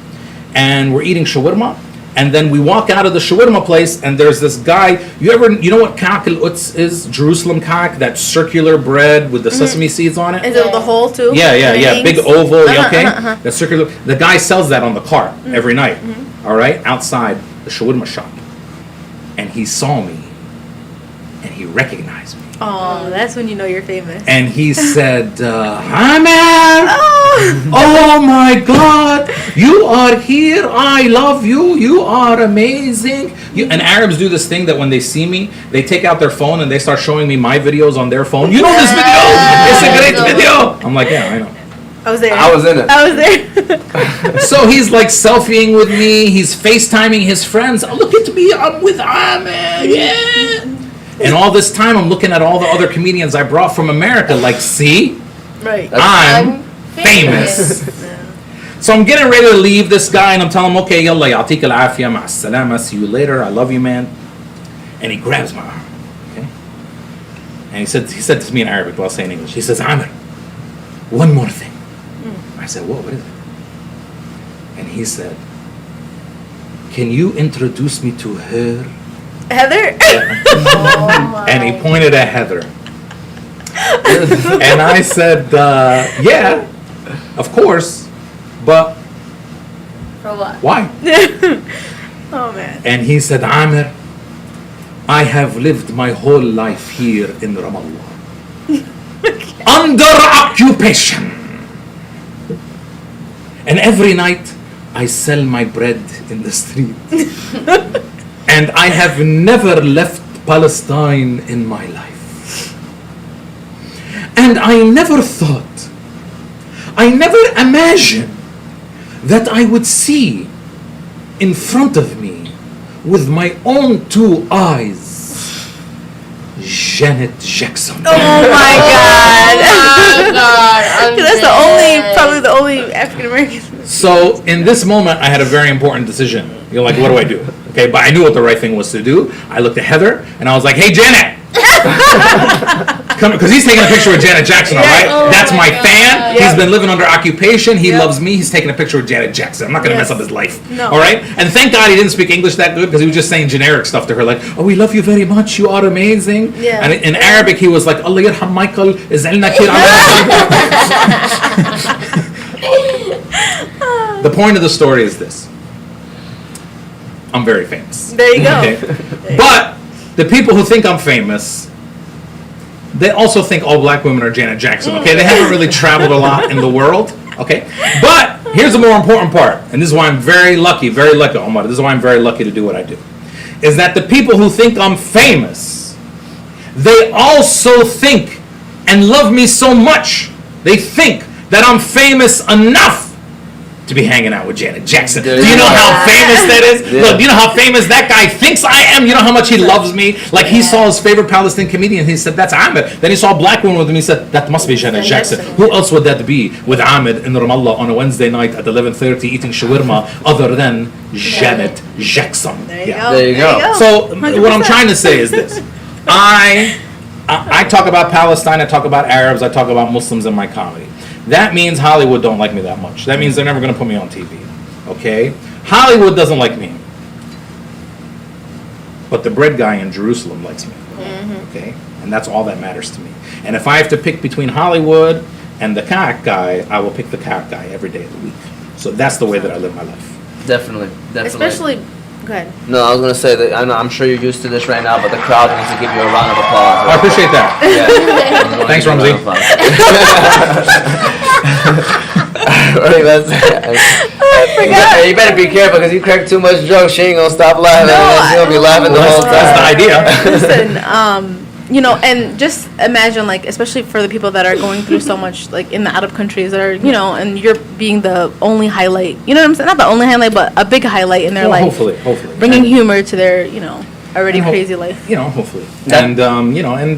and we're eating shawarma. And then we walk out of the shawarma place, and there's this guy. You know what ka'ak al-Uts is? Jerusalem ka'ak, that circular bread with the sesame seeds on it? Is it with the hole too? Yeah. Big oval, okay? Uh-huh. The circular. The guy sells that on the cart every night, all right, outside the shawarma shop. And he saw me, and he recognized me. Oh, that's when you know you're famous. And he said, Amer! Oh my God! You are here! I love you! You are amazing! And Arabs do this thing that when they see me, they take out their phone and they start showing me my videos on their phone. You know this video! It's a great video! I'm like, yeah, I know. I was there. I was in it. I was there. So he's like selfieing with me. He's FaceTiming his friends. Oh, look at me! I'm with Amer! Yeah! And all this time, I'm looking at all the other comedians I brought from America, like, see? Right. I'm famous. So I'm getting ready to leave this guy, and I'm telling him, okay, yalla, ya'tik al-afiyah, ma'a salama, see you later, I love you, man. And he grabs my arm, okay? And he said to me in Arabic, but I'll say in English, he says, Amer, one more thing. I said, whoa, what is it? And he said, can you introduce me to her? Heather? And he pointed at Heather. And I said, yeah, of course, but For what? why? Oh man. And he said, Amer, I have lived my whole life here in Ramallah. Under occupation. And every night I sell my bread in the street. And I have never left Palestine in my life. And I never imagined that I would see in front of me with my own 2 eyes Janet Jackson. Oh my God. Oh God. That's probably the only African American. So in this moment, I had a very important decision. You're like, what do I do? Okay, but I knew what the right thing was to do. I looked at Heather and I was like, hey, Janet! Come, because he's taking a picture with Janet Jackson, all right? Oh That's my God. fan. Yep. He's been living under occupation. He Yep. loves me. He's taking a picture with Janet Jackson. I'm not going to mess Yes. up his life, No. all right? And thank God he didn't speak English that good because he was just saying generic stuff to her like, oh, we love you very much. You are amazing. Yeah. And in Arabic, he was like, Allah yarham Michael, iz'alna kir The point of the story is this. I'm very famous. There you go. Okay. But the people who think I'm famous, they also think all black women are Janet Jackson, okay? They haven't really traveled a lot in the world, okay? But here's the more important part, and this is why I'm very lucky, Omar, this is why I'm very lucky to do what I do, is that the people who think I'm famous, they also think and love me so much, they think that I'm famous enough to be hanging out with Janet Jackson. Do you know how famous that is? Yeah. Look, do you know how famous that guy thinks I am? You know how much he loves me? Like he saw his favorite Palestinian comedian, he said, that's Ahmed. Then he saw a black woman with him, he said, that must be Janet Jackson. Who else would that be with Ahmed in Ramallah on a Wednesday night at 11:30 eating shawarma other than Janet Jackson? There you go. There you go. So 100%. what I'm trying to say is this. I talk about Palestine, I talk about Arabs, I talk about Muslims in my comedy. That means Hollywood don't like me that much. That means they're never going to put me on TV. Okay? Hollywood doesn't like me. But the bread guy in Jerusalem likes me. Okay? And that's all that matters to me. And if I have to pick between Hollywood and the cock guy, I will pick the cock guy every day of the week. So that's the way that I live my life. Definitely. Especially, go ahead. No, I was gonna say that I'm sure you're used to this right now, but the crowd needs to give you a round of applause. I appreciate that. Yeah. Thanks, Ramsey. You better be careful because you crack too much jokes. She ain't gonna stop laughing. She's gonna be laughing the whole time. That's the idea. Listen, you know, and just imagine, like, especially for the people that are going through so much, like, in the Arab countries, or, you know, and you're being the only highlight, you know what I'm saying? Not the only highlight, but a big highlight in their life. Hopefully. Bringing humor to their, you know, already crazy life. You know, hopefully. And, you know, and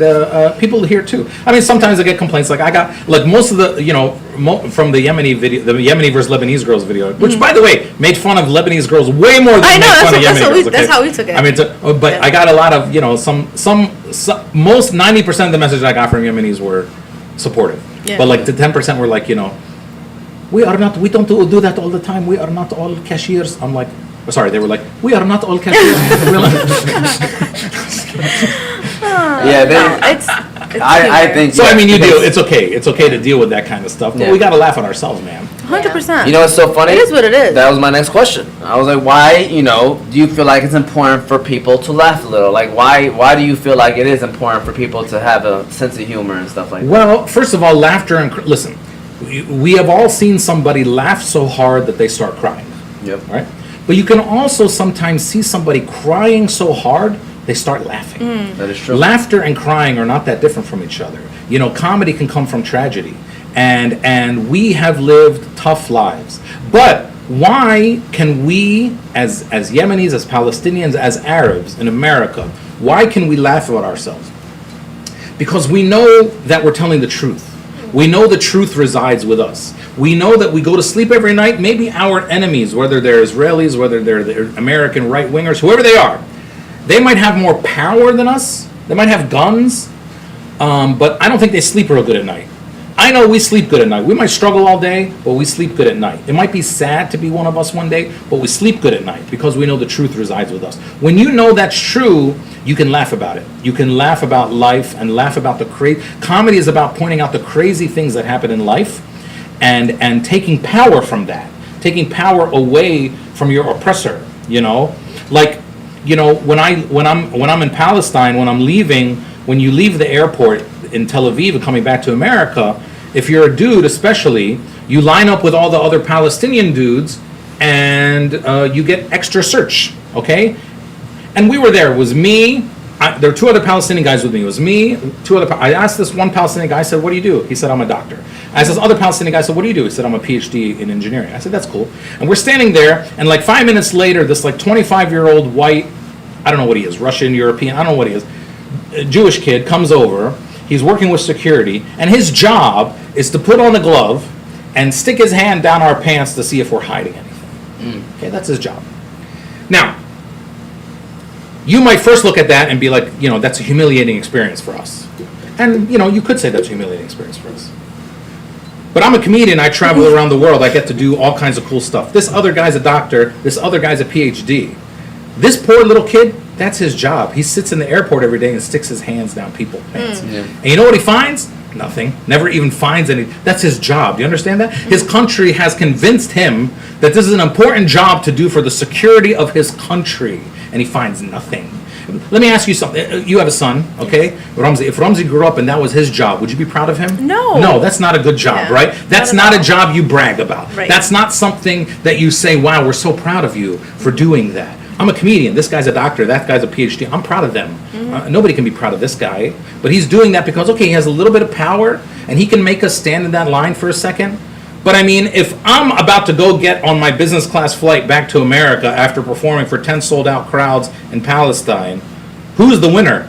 people here too. I mean, sometimes I get complaints. Like, I got, like, most of the, you know, from the Yemeni video, the Yemeni versus Lebanese girls video, which, by the way, made fun of Lebanese girls way more than made fun of Yemeni girls. That's how we took it. I mean, but I got a lot of, you know, most 90% of the messages I got from Yemenis were supportive. Yeah. But, like, the 10% were like, you know, we don't do that all the time. We are not all cashiers. I'm like, sorry, they were like, we are not all cashiers. I think. So I mean, it's okay. It's okay to deal with that kind of stuff, but we gotta laugh at ourselves, man. 100%. You know what's so funny? It is what it is. That was my next question. I was like, why? You know, do you feel like it's important for people to laugh a little? Like, why do you feel like it is important for people to have a sense of humor and stuff like that? Well, first of all, laughter and listen. We have all seen somebody laugh so hard that they start crying. Yep. Right. But you can also sometimes see somebody crying so hard they start laughing. That is true. Laughter and crying are not that different from each other. You know, comedy can come from tragedy, and we have lived tough lives. But why can we, as Yemenis, as Palestinians, as Arabs in America, why can we laugh at ourselves? Because we know that we're telling the truth. We know the truth resides with us. We know that we go to sleep every night, maybe our enemies, whether they're Israelis, whether they're the American right-wingers, whoever they are, they might have more power than us. They might have guns, but I don't think they sleep real good at night. I know we sleep good at night. We might struggle all day, but we sleep good at night. It might be sad to be one of us one day, but we sleep good at night because we know the truth resides with us. When you know that's true, you can laugh about it. You can laugh about life and laugh about the crazy. Comedy is about pointing out the crazy things that happen in life and taking power from that, taking power away from your oppressor, you know? Like, you know, when I'm in Palestine, when you leave the airport in Tel Aviv and coming back to America, if you're a dude especially, you line up with all the other Palestinian dudes and you get extra search, okay? And we were there. It was me. There were two other Palestinian guys with me. It was me, I asked this one Palestinian guy, I said, what do you do? He said, I'm a doctor. I asked this other Palestinian guy, I said, what do you do? He said, I'm a PhD in engineering. I said, that's cool. And we're standing there, and like 5 minutes later, this like 25-year-old white, I don't know what he is, Russian, European, I don't know what he is, Jewish kid comes over. He's working with security, and his job is to put on a glove and stick his hand down our pants to see if we're hiding anything. Okay, that's his job. Now, you might first look at that and be like, you know, that's a humiliating experience for us. And, you know, you could say that's a humiliating experience for us. But I'm a comedian. I travel around the world. I get to do all kinds of cool stuff. This other guy's a doctor. This other guy's a PhD. This poor little kid, that's his job. He sits in the airport every day and sticks his hands down people's pants. Yeah. And you know what he finds? Nothing. Never even finds any. That's his job. Do you understand that? His country has convinced him that this is an important job to do for the security of his country. And he finds nothing. Let me ask you something. You have a son, okay? Ramzi, if Ramzi grew up and that was his job, would you be proud of him? No. No, that's not a good job, Yeah, right? That's not a job you brag about. Right. That's not something that you say, wow, we're so proud of you for doing that. I'm a comedian. This guy's a doctor. That guy's a PhD. I'm proud of them. Nobody can be proud of this guy. But he's doing that because, okay, he has a little bit of power, and he can make us stand in that line for a second. But I mean, if I'm about to go get on my business class flight back to America after performing for 10 sold out crowds in Palestine, who's the winner?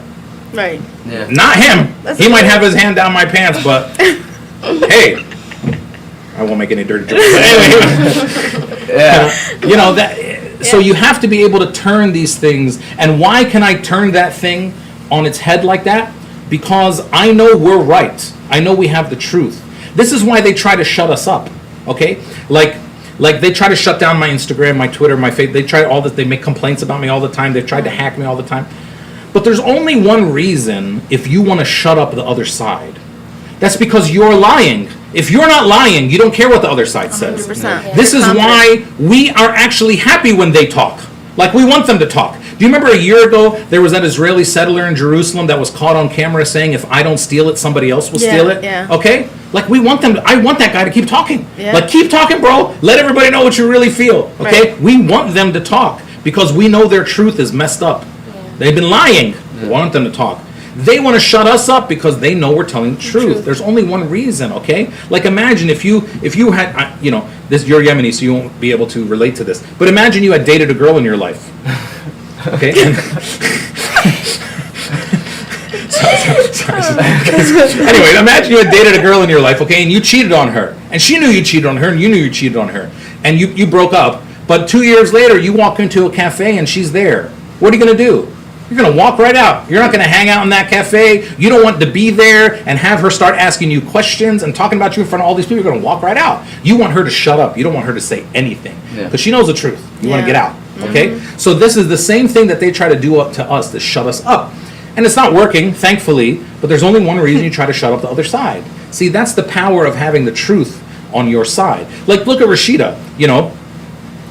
Right. Yeah. Not him. That's He might okay. have his hand down my pants, but hey, I won't make any dirty jokes. But anyway, Yeah. you know that. So you have to be able to turn these things. And why can I turn that thing on its head like that? Because I know we're right. I know we have the truth. This is why they try to shut us up. Okay, like they try to shut down my Instagram, my Twitter, my Facebook. They try all this. They make complaints about me all the time. They've tried to hack me all the time. But there's only one reason if you want to shut up the other side. That's because you're lying. If you're not lying, you don't care what the other side says. 100%. This is why we are actually happy when they talk. Like, we want them to talk. Do you remember a year ago, there was that Israeli settler in Jerusalem that was caught on camera saying, if I don't steal it, somebody else will steal it? Yeah. Okay? Like, we want them to, I want that guy to keep talking. Yeah. Like, keep talking, bro. Let everybody know what you really feel. Okay? Right. We want them to talk because we know their truth is messed up. They've been lying. We want them to talk. They want to shut us up because they know we're telling the truth. There's only one reason, okay? Like, imagine if you had, this, you're Yemeni, so you won't be able to relate to this. But imagine you had dated a girl in your life, okay? Anyway, imagine you had dated a girl in your life, okay, and you cheated on her, and she knew you cheated on her, and you knew you cheated on her, and you broke up. But 2 years later, you walk into a cafe and she's there. What are you going to do? You're going to walk right out. You're not going to hang out in that cafe. You don't want to be there and have her start asking you questions and talking about you in front of all these people. You're going to walk right out. You want her to shut up. You don't want her to say anything because she knows the truth. You want to get out. Okay? So this is the same thing that they try to do up to us, to shut us up. And it's not working, thankfully, but there's only one reason you try to shut up the other side. See, that's the power of having the truth on your side. Like, look at Rashida,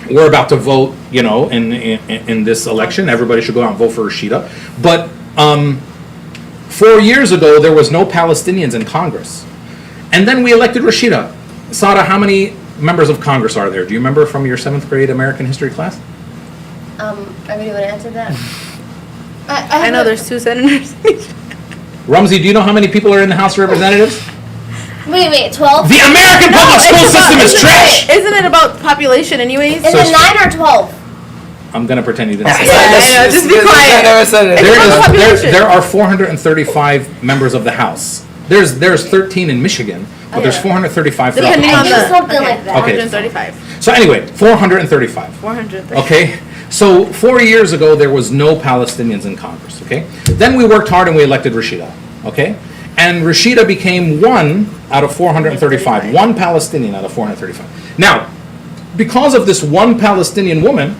we're about to vote, in this election. Everybody should go out and vote for Rashida. But 4 years ago, there was no Palestinians in Congress. And then we elected Rashida. Sada, how many members of Congress are there? Do you remember from your 7th grade American history class? I really want to answer that. I know there's 2 senators. Rumsey, do you know how many people are in the House of Representatives? Wait, 12? The American public school system is trash! Isn't it about population anyways? Is it 9 or 12? I'm going to pretend you didn't say Yeah, that. I know, just be quiet. There are 435 members of the House. There's 13 in Michigan, but there's 435 throughout the Depending on country. the Something like that. Okay. 435. So anyway, 435. 435. Okay? So 4 years ago, there was no Palestinians in Congress, okay? Then we worked hard and we elected Rashida, okay? And Rashida became 1 out of 435. 1 Palestinian out of 435. Now, because of this 1 Palestinian woman,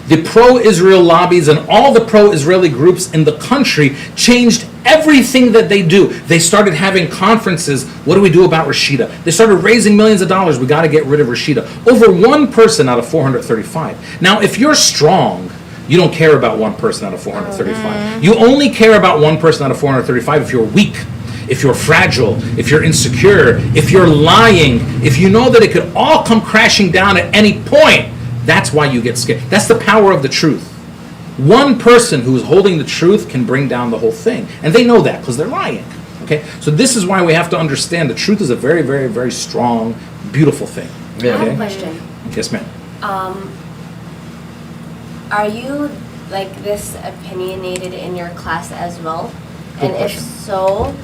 the pro-Israel lobbies and all the pro-Israeli groups in the country changed everything that they do. They started having conferences. What do we do about Rashida? They started raising millions of dollars. We got to get rid of Rashida. Over 1 person out of 435. Now, if you're strong, you don't care about 1 person out of 435. You only care about 1 person out of 435 if you're weak, if you're fragile, if you're insecure, if you're lying, if you know that it could all come crashing down at any point. That's why you get scared. That's the power of the truth. 1 person who is holding the truth can bring down the whole thing. And they know that because they're lying. Okay? So this is why we have to understand the truth is a very, very, very strong, beautiful thing. I have a Okay? question. Yes, ma'am. Are you like this opinionated in your class as well? Good And question. if so,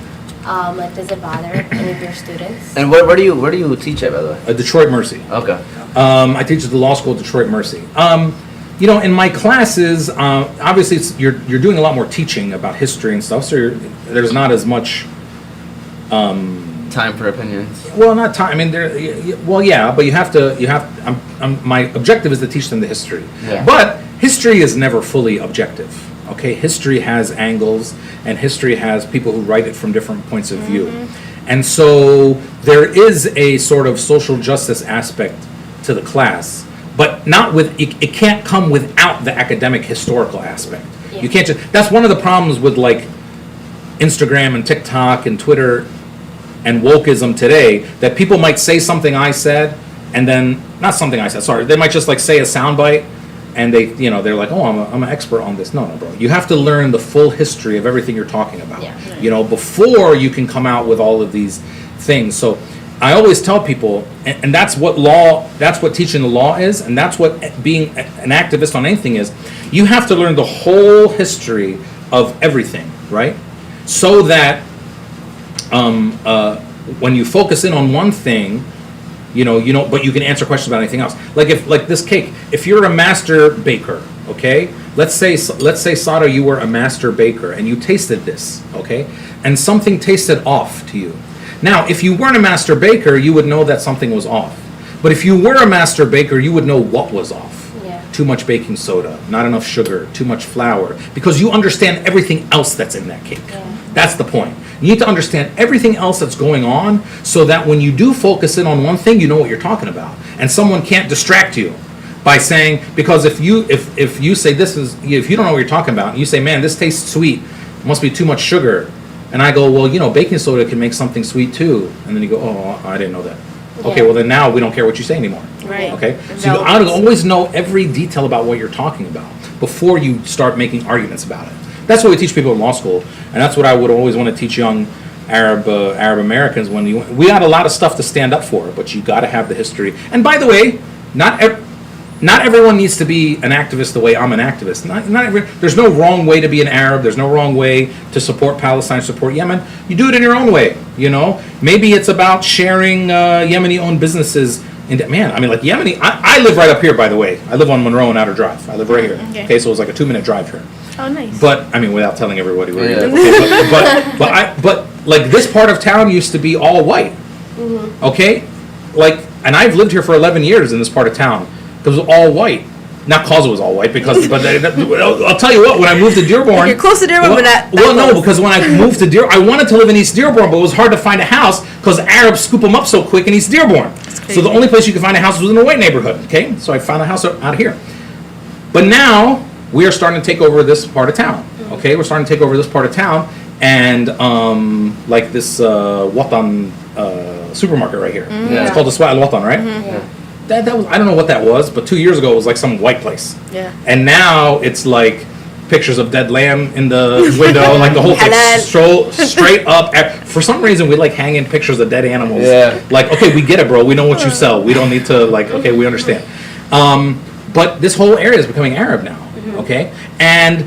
like does it bother any of your students? And where do you teach at, by the way? Detroit Mercy. Okay. I teach at the law school at Detroit Mercy. In my classes, obviously you're doing a lot more teaching about history and stuff, so there's not as much. Time for opinions. Well, not time. I mean, but you have to. My objective is to teach them the history. Yeah. But history is never fully objective. Okay, history has angles, and history has people who write it from different points of view, and so there is a sort of social justice aspect to the class, but not with it can't come without the academic historical aspect. Yeah. You can't just. That's one of the problems with like Instagram and TikTok and Twitter and wokeism today, that people might say something I said, and then not something I said. Sorry, they might just like say a soundbite, and they're like, oh, I'm an expert on this. No, bro. You have to learn the full history of everything you're talking about. Yeah. Before you can come out with all of these things. So I always tell people, and that's what teaching the law is, and that's what being an activist on anything is. You have to learn the whole history of everything, right? So that when you focus in on one thing, but you can answer questions about anything else. Like this cake, if you're a master baker, okay? Let's say Sada, you were a master baker and you tasted this, okay? And something tasted off to you. Now, if you weren't a master baker, you would know that something was off. But if you were a master baker, you would know what was off too much baking soda, not enough sugar, too much flour, because you understand everything else that's in that cake. That's the point. You need to understand everything else that's going on so that when you do focus in on one thing, you know what you're talking about. And someone can't distract you by saying, because if you say this is, if you don't know what you're talking about, and you say, man, this tastes sweet, it must be too much sugar. And I go, well, you know, baking soda can make something sweet too. And then you go, oh, I didn't know that. Okay, well then now we don't care what you say anymore. Right. Okay? So you ought to always know every detail about what you're talking about before you start making arguments about it. That's what we teach people in law school, and that's what I would always want to teach young Arab Americans. We got a lot of stuff to stand up for, but you got to have the history. And by the way, not everyone needs to be an activist the way I'm an activist. There's no wrong way to be an Arab. There's no wrong way to support Palestine, support Yemen. You do it in your own way. You know, maybe it's about sharing Yemeni-owned businesses. Man, I mean, like Yemeni. I live right up here, by the way. I live on Monroe and Outer Drive. I live right here. Okay, so it's like a 2-minute drive here. Oh, nice. But I mean, without telling everybody where you live. Okay, but like this part of town used to be all white. Okay, like, and I've lived here for 11 years in this part of town. It was all white. Not cause it was all white, because I'll tell you what. When I moved to Dearborn, You're close to Dearborn, but not. No, because when I moved to Dearborn, I wanted to live in East Dearborn, but it was hard to find a house because Arabs scoop them up so quick in East Dearborn. So the only place you could find a house was in a white neighborhood. Okay, so I found a house out here. But now we are starting to take over this part of town. Okay, we're starting to take over this part of town, and like this Watan supermarket right here. It's called the Swat Al Watan, right? That was, I don't know what that was, but 2 years ago it was like some white place. Yeah. And now it's like pictures of dead lamb in the window, like the whole thing straight up. For some reason, we like hanging pictures of dead animals. Yeah. Like, okay, we get it, bro. We know what you sell. We don't need to like. Okay, we understand. But this whole area is becoming Arab now. Okay, and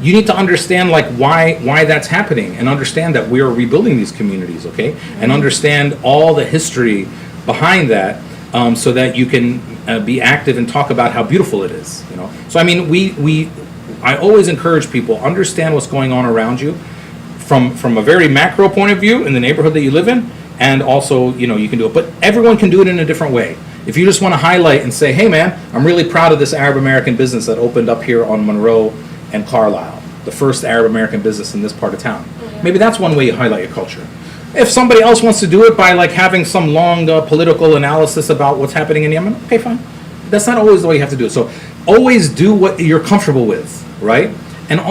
you need to understand like why that's happening, and understand that we are rebuilding these communities. Okay, and understand all the history behind that. So that you can be active and talk about how beautiful it is, you know. So I mean, I always encourage people, understand what's going on around you, from a very macro point of view in the neighborhood that you live in, and also, you know, you can do it. But everyone can do it in a different way. If you just want to highlight and say, hey man, I'm really proud of this Arab American business that opened up here on Monroe and Carlisle, the first Arab American business in this part of town. Maybe that's one way you highlight your culture. If somebody else wants to do it by like having some long political analysis about what's happening in Yemen, okay, fine. That's not always the way you have to do it. So always do what you're comfortable with, right? And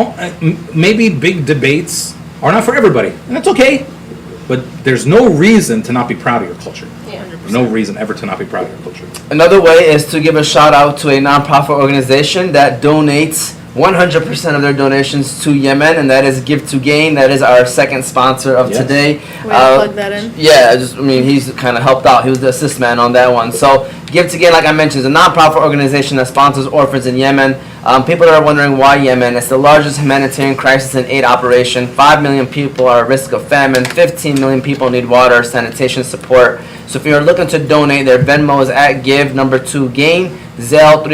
maybe big debates are not for everybody, and that's okay. But there's no reason to not be proud of your culture. Yeah. No reason ever to not be proud of your culture. Another way is to give a shout out to a nonprofit organization that donates 100% of their donations to Yemen, and that is Give to Gain. That is our second sponsor of today. We'll plug that in. Yeah, he's kind of helped out. He was the assist man on that one. So Give to Gain, like I mentioned, is a nonprofit organization that sponsors orphans in Yemen. People are wondering why Yemen. It's the largest humanitarian crisis and aid operation. 5 million people are at risk of famine. 15 million people need water, sanitation support. So if you're looking to donate, their Venmo is at Give2Gain. Zelle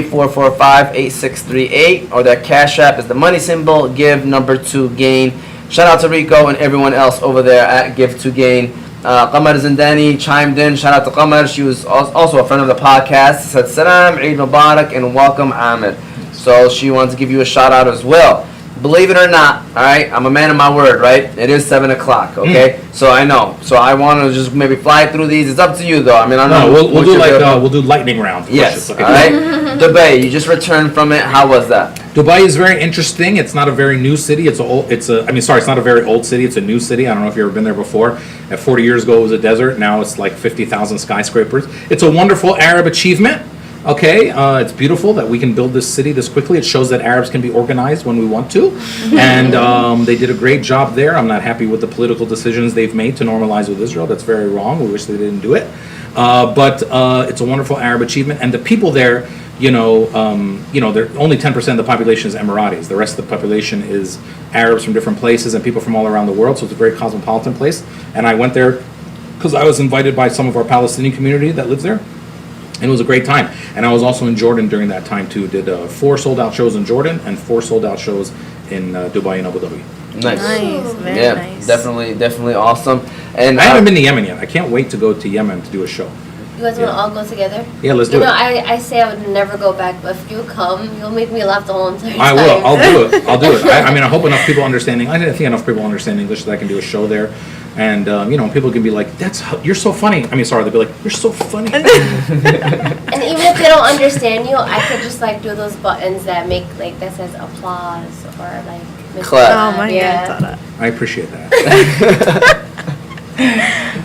313-445-8638, or their Cash App is the money symbol, Give2Gain. Shout out to Rico and everyone else over there at Give2Gain. Qamar Zindani chimed in. Shout out to Qamar. She was also a friend of the podcast. Said Salam, Eid Mubarak, and welcome Amer. So she wants to give you a shout out as well. Believe it or not, all right, I'm a man of my word, right? It is 7 o'clock, okay? So I know. So I want to just maybe fly through these. It's up to you, though. I mean, I don't know. We'll do lightning round. Yes, okay. All right. Dubai, you just returned from it. How was that? Dubai is very interesting. It's not a very new city. It's not a very old city. It's a new city. I don't know if you've ever been there before. 40 years ago, it was a desert. Now it's like 50,000 skyscrapers. It's a wonderful Arab achievement. Okay, it's beautiful that we can build this city this quickly. It shows that Arabs can be organized when we want to. And they did a great job there. I'm not happy with the political decisions they've made to normalize with Israel. That's very wrong. We wish they didn't do it. But it's a wonderful Arab achievement. And the people there, they're only 10% of the population is Emiratis. The rest of the population is Arabs from different places and people from all around the world. So it's a very cosmopolitan place. And I went there because I was invited by some of our Palestinian community that lives there. And it was a great time. And I was also in Jordan during that time too. Did 4 sold-out shows in Jordan and 4 sold-out shows in Dubai and Abu Dhabi. Nice. Very nice. Definitely awesome. And I haven't been to Yemen yet. I can't wait to go to Yemen to do a show. You guys want to all go together? Yeah, let's do You know, it. I say I would never go back, but if you come, you'll make me laugh the whole entire time. I will. I'll do it. I'll do it. I mean, I hope enough people understand. I think enough people understand English that I can do a show there, and you know, people can be like, you're so funny." I mean, sorry, they'll be like, "You're so funny." And even if they don't understand you, I could just like do those buttons that make like that says applause or like Clap. Oh my yeah. God. I appreciate that.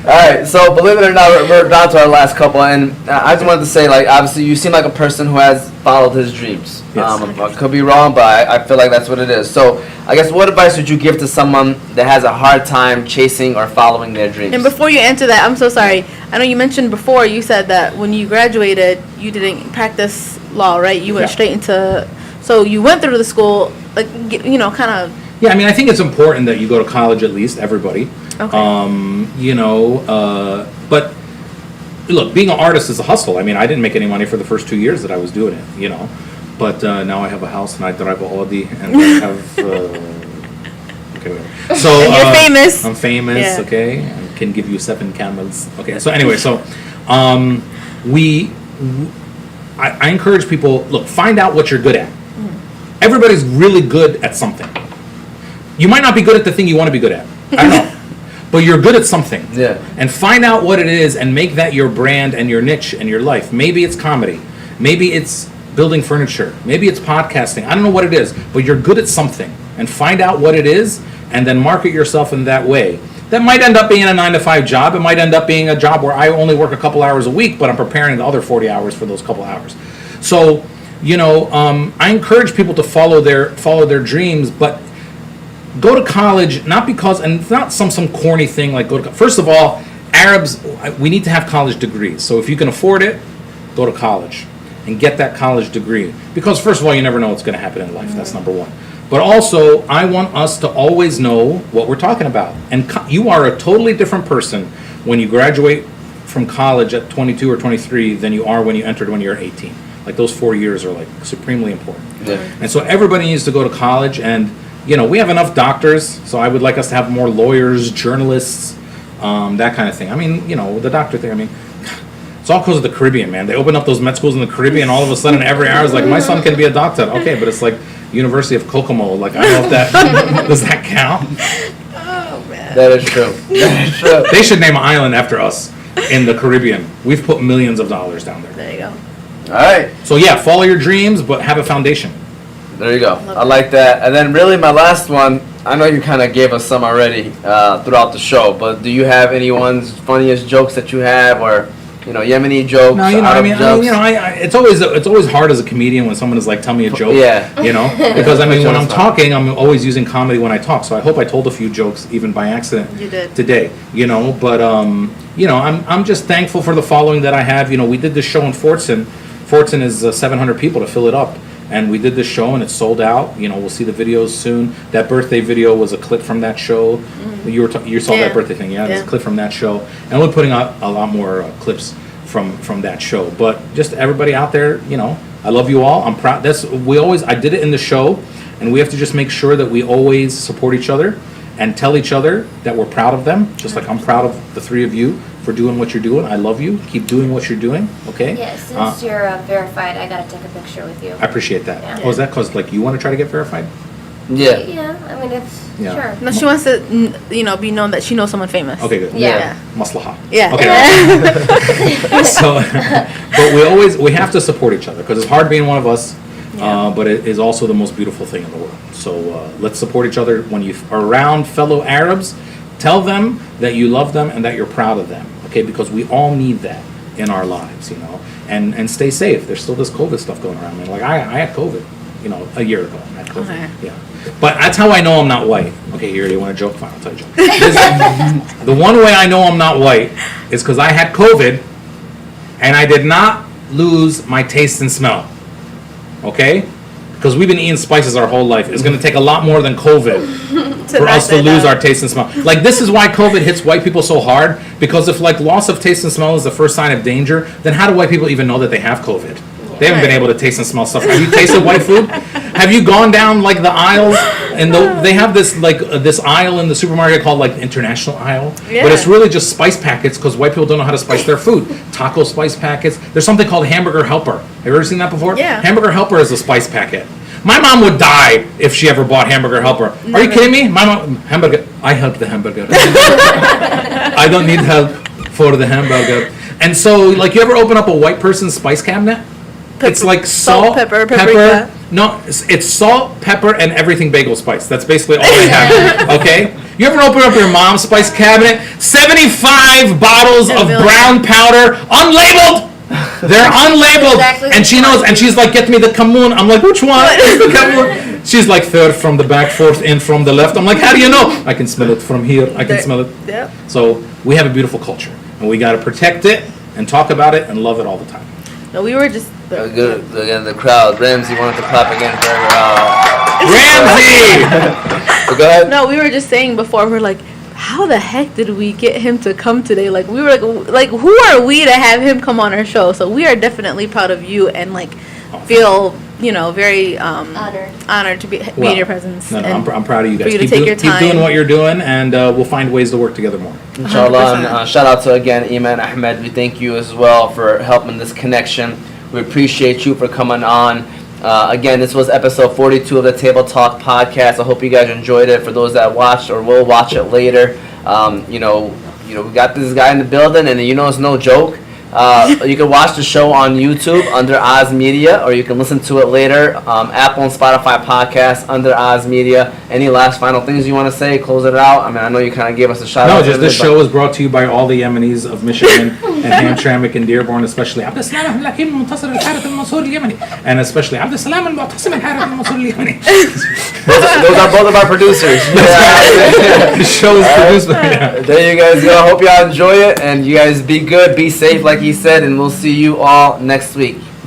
All right, so believe it or not, we're down to our last couple, and I just wanted to say, like, obviously, you seem like a person who has followed his dreams. Yes. I could be wrong, but I feel like that's what it is. So, I guess, what advice would you give to someone that has a hard time chasing or following their dreams? And before you answer that, I'm so sorry. I know you mentioned before, you said that when you graduated, you didn't practice law, right? You went Yeah. straight into, so you went through the school, like, you know, kind of. Yeah, I mean, I think it's important that you go to college at least, everybody. Okay. You know, but look, being an artist is a hustle. I mean, I didn't make any money for the first 2 years that I was doing it, you know. But now I have a house and I drive a Audi and I have. Okay, whatever. So And you're famous. I'm famous, Yeah. okay. I can give you 7 camels. Okay, so anyway, so I encourage people, look, find out what you're good at. Everybody's really good at something. You might not be good at the thing you want to be good at. I don't know. But you're good at something. Yeah. And find out what it is and make that your brand and your niche and your life. Maybe it's comedy. Maybe it's building furniture. Maybe it's podcasting. I don't know what it is, but you're good at something. And find out what it is and then market yourself in that way. That might end up being a 9-to-5 job. It might end up being a job where I only work a couple hours a week, but I'm preparing the other 40 hours for those couple hours. So, you know, I encourage people to follow their dreams, but go to college, not because, and it's not some corny thing like go to, first of all, Arabs, we need to have college degrees. So if you can afford it, go to college and get that college degree. Because first of all, you never know what's going to happen in life. That's number one. But also, I want us to always know what we're talking about. And you are a totally different person when you graduate from college at 22 or 23 than you are when you entered when you're 18. Like those 4 years are like supremely important. Yeah. And so everybody needs to go to college, and you know, we have enough doctors, so I would like us to have more lawyers, journalists, that kind of thing. I mean, you know, the doctor thing, I mean, it's all because of the Caribbean, man. They open up those med schools in the Caribbean, all of a sudden every hour is like, my son can be a doctor. Okay, but it's like University of Kokomo. Like, I don't know if that, does that count? Oh, man. That is true. That is true. They should name an island after us in the Caribbean. We've put millions of dollars down there. There you go. All right. So yeah, follow your dreams, but have a foundation. There you go. I like that. And then really my last one, I know you kind of gave us some already throughout the show, but do you have anyone's funniest jokes that you have, or, you know, Yemeni jokes, No, you know, Arab jokes? you know, it's always hard as a comedian when someone is like, tell me a joke. Yeah. You know, because I mean, Which when one's I'm talking, I'm always using comedy when I talk. So I hope I told a few jokes even by accident. You did. Today. You know, but you know, I'm just thankful for the following that I have. You know, we did this show in Fortson. Fortson is 700 people to fill it up. And we did this show and it's sold out. You know, we'll see the videos soon. That birthday video was a clip from that show. You saw Yeah. that birthday thing, yeah? There's a Yeah. clip from that show. And we're putting out a lot more clips from that show. But just everybody out there, you know, I love you all. I'm proud. I did it in the show, and we have to just make sure that we always support each other and tell each other that we're proud of them. Just like I'm proud of the three of you for doing what you're doing. I love you. Keep doing what you're doing. Okay. Yeah, since you're verified, I gotta take a picture with you. I appreciate that. Yeah. Oh, is that because like you want to try to get verified? Yeah. Yeah, I mean, it's, Yeah. sure. No, she wants to, you know, be known that she knows someone famous. Okay, good. Yeah. Maslaha. Yeah. Okay. So, but we have to support each other because it's hard being one of us, Yeah. but it is also the most beautiful thing in the world. So let's support each other. When you are around fellow Arabs, tell them that you love them and that you're proud of them. Okay, because we all need that in our lives, you know. And stay safe. There's still this COVID stuff going around. I mean, like I had COVID, you know, a year ago. I had COVID. Okay. Yeah. But that's how I know I'm not white. Okay, here, you want a joke? Fine, I'll tell you a joke. The one way I know I'm not white is because I had COVID and I did not lose my taste and smell. Okay? Because we've been eating spices our whole life. It's going to take a lot more than COVID for us to lose our taste and smell. Like, this is why COVID hits white people so hard, because if, like, loss of taste and smell is the first sign of danger, then how do white people even know that they have COVID? They haven't been able to taste and smell stuff. Have you tasted white food? Have you gone down, like, the aisles And they have this like this aisle in the supermarket called like the international aisle, Yeah. but it's really just spice packets because white people don't know how to spice their food. Taco spice packets. There's something called Hamburger Helper. Have you ever seen that before? Yeah. Hamburger Helper is a spice packet. My mom would die if she ever bought Hamburger Helper. Are you kidding me? My mom, hamburger. I help the hamburger. I don't need help for the hamburger. And so, like, you ever open up a white person's spice cabinet? It's like salt, pepper, paprika. No, it's salt, pepper, and everything bagel spice. That's basically all they have. Okay? You ever open up your mom's spice cabinet? 75 bottles of brown powder, unlabeled. They're unlabeled, Exactly and she knows, and she's like, "Get me the kamoon." I'm like, "Which one is the kamoon?" She's like, "Third from the back, fourth in from the left." I'm like, "How do you know?" I can smell it from here. I can smell it. Yep. So we have a beautiful culture, and we got to protect it and talk about it and love it all the time. No, we were just. Good. Again, the crowd. Ramsey wanted to clap again for Ramsey. Go ahead. No, we were just saying before. We're like, how the heck did we get him to come today? Like, we were like, who are we to have him come on our show? So we are definitely proud of you and like feel, very honored to be in your presence. No, and I'm proud of you guys. For you to keep take your time. Keep doing what you're doing, and we'll find ways to work together more. Inshallah. And, shout out to again Iman Ahmed. We thank you as well for helping this connection. We appreciate you for coming on. Again, this was episode 42 of the Table Talk podcast. I hope you guys enjoyed it. For those that watched or will watch it later, we got this guy in the building, and it's no joke. You can watch the show on YouTube under Oz Media, or you can listen to it later. Apple and Spotify podcasts under Oz Media. Any last final things you want to say? Close it out. I mean, I know you kind of gave us a shout out. No, just this show is brought to you by all the Yemenis of Michigan and Hamtramck and Dearborn, especially and especially Those are both of our producers. The show is produced by There you guys go. I hope y'all enjoy it, and you guys be good, be safe, like he said, and we'll see you all next week.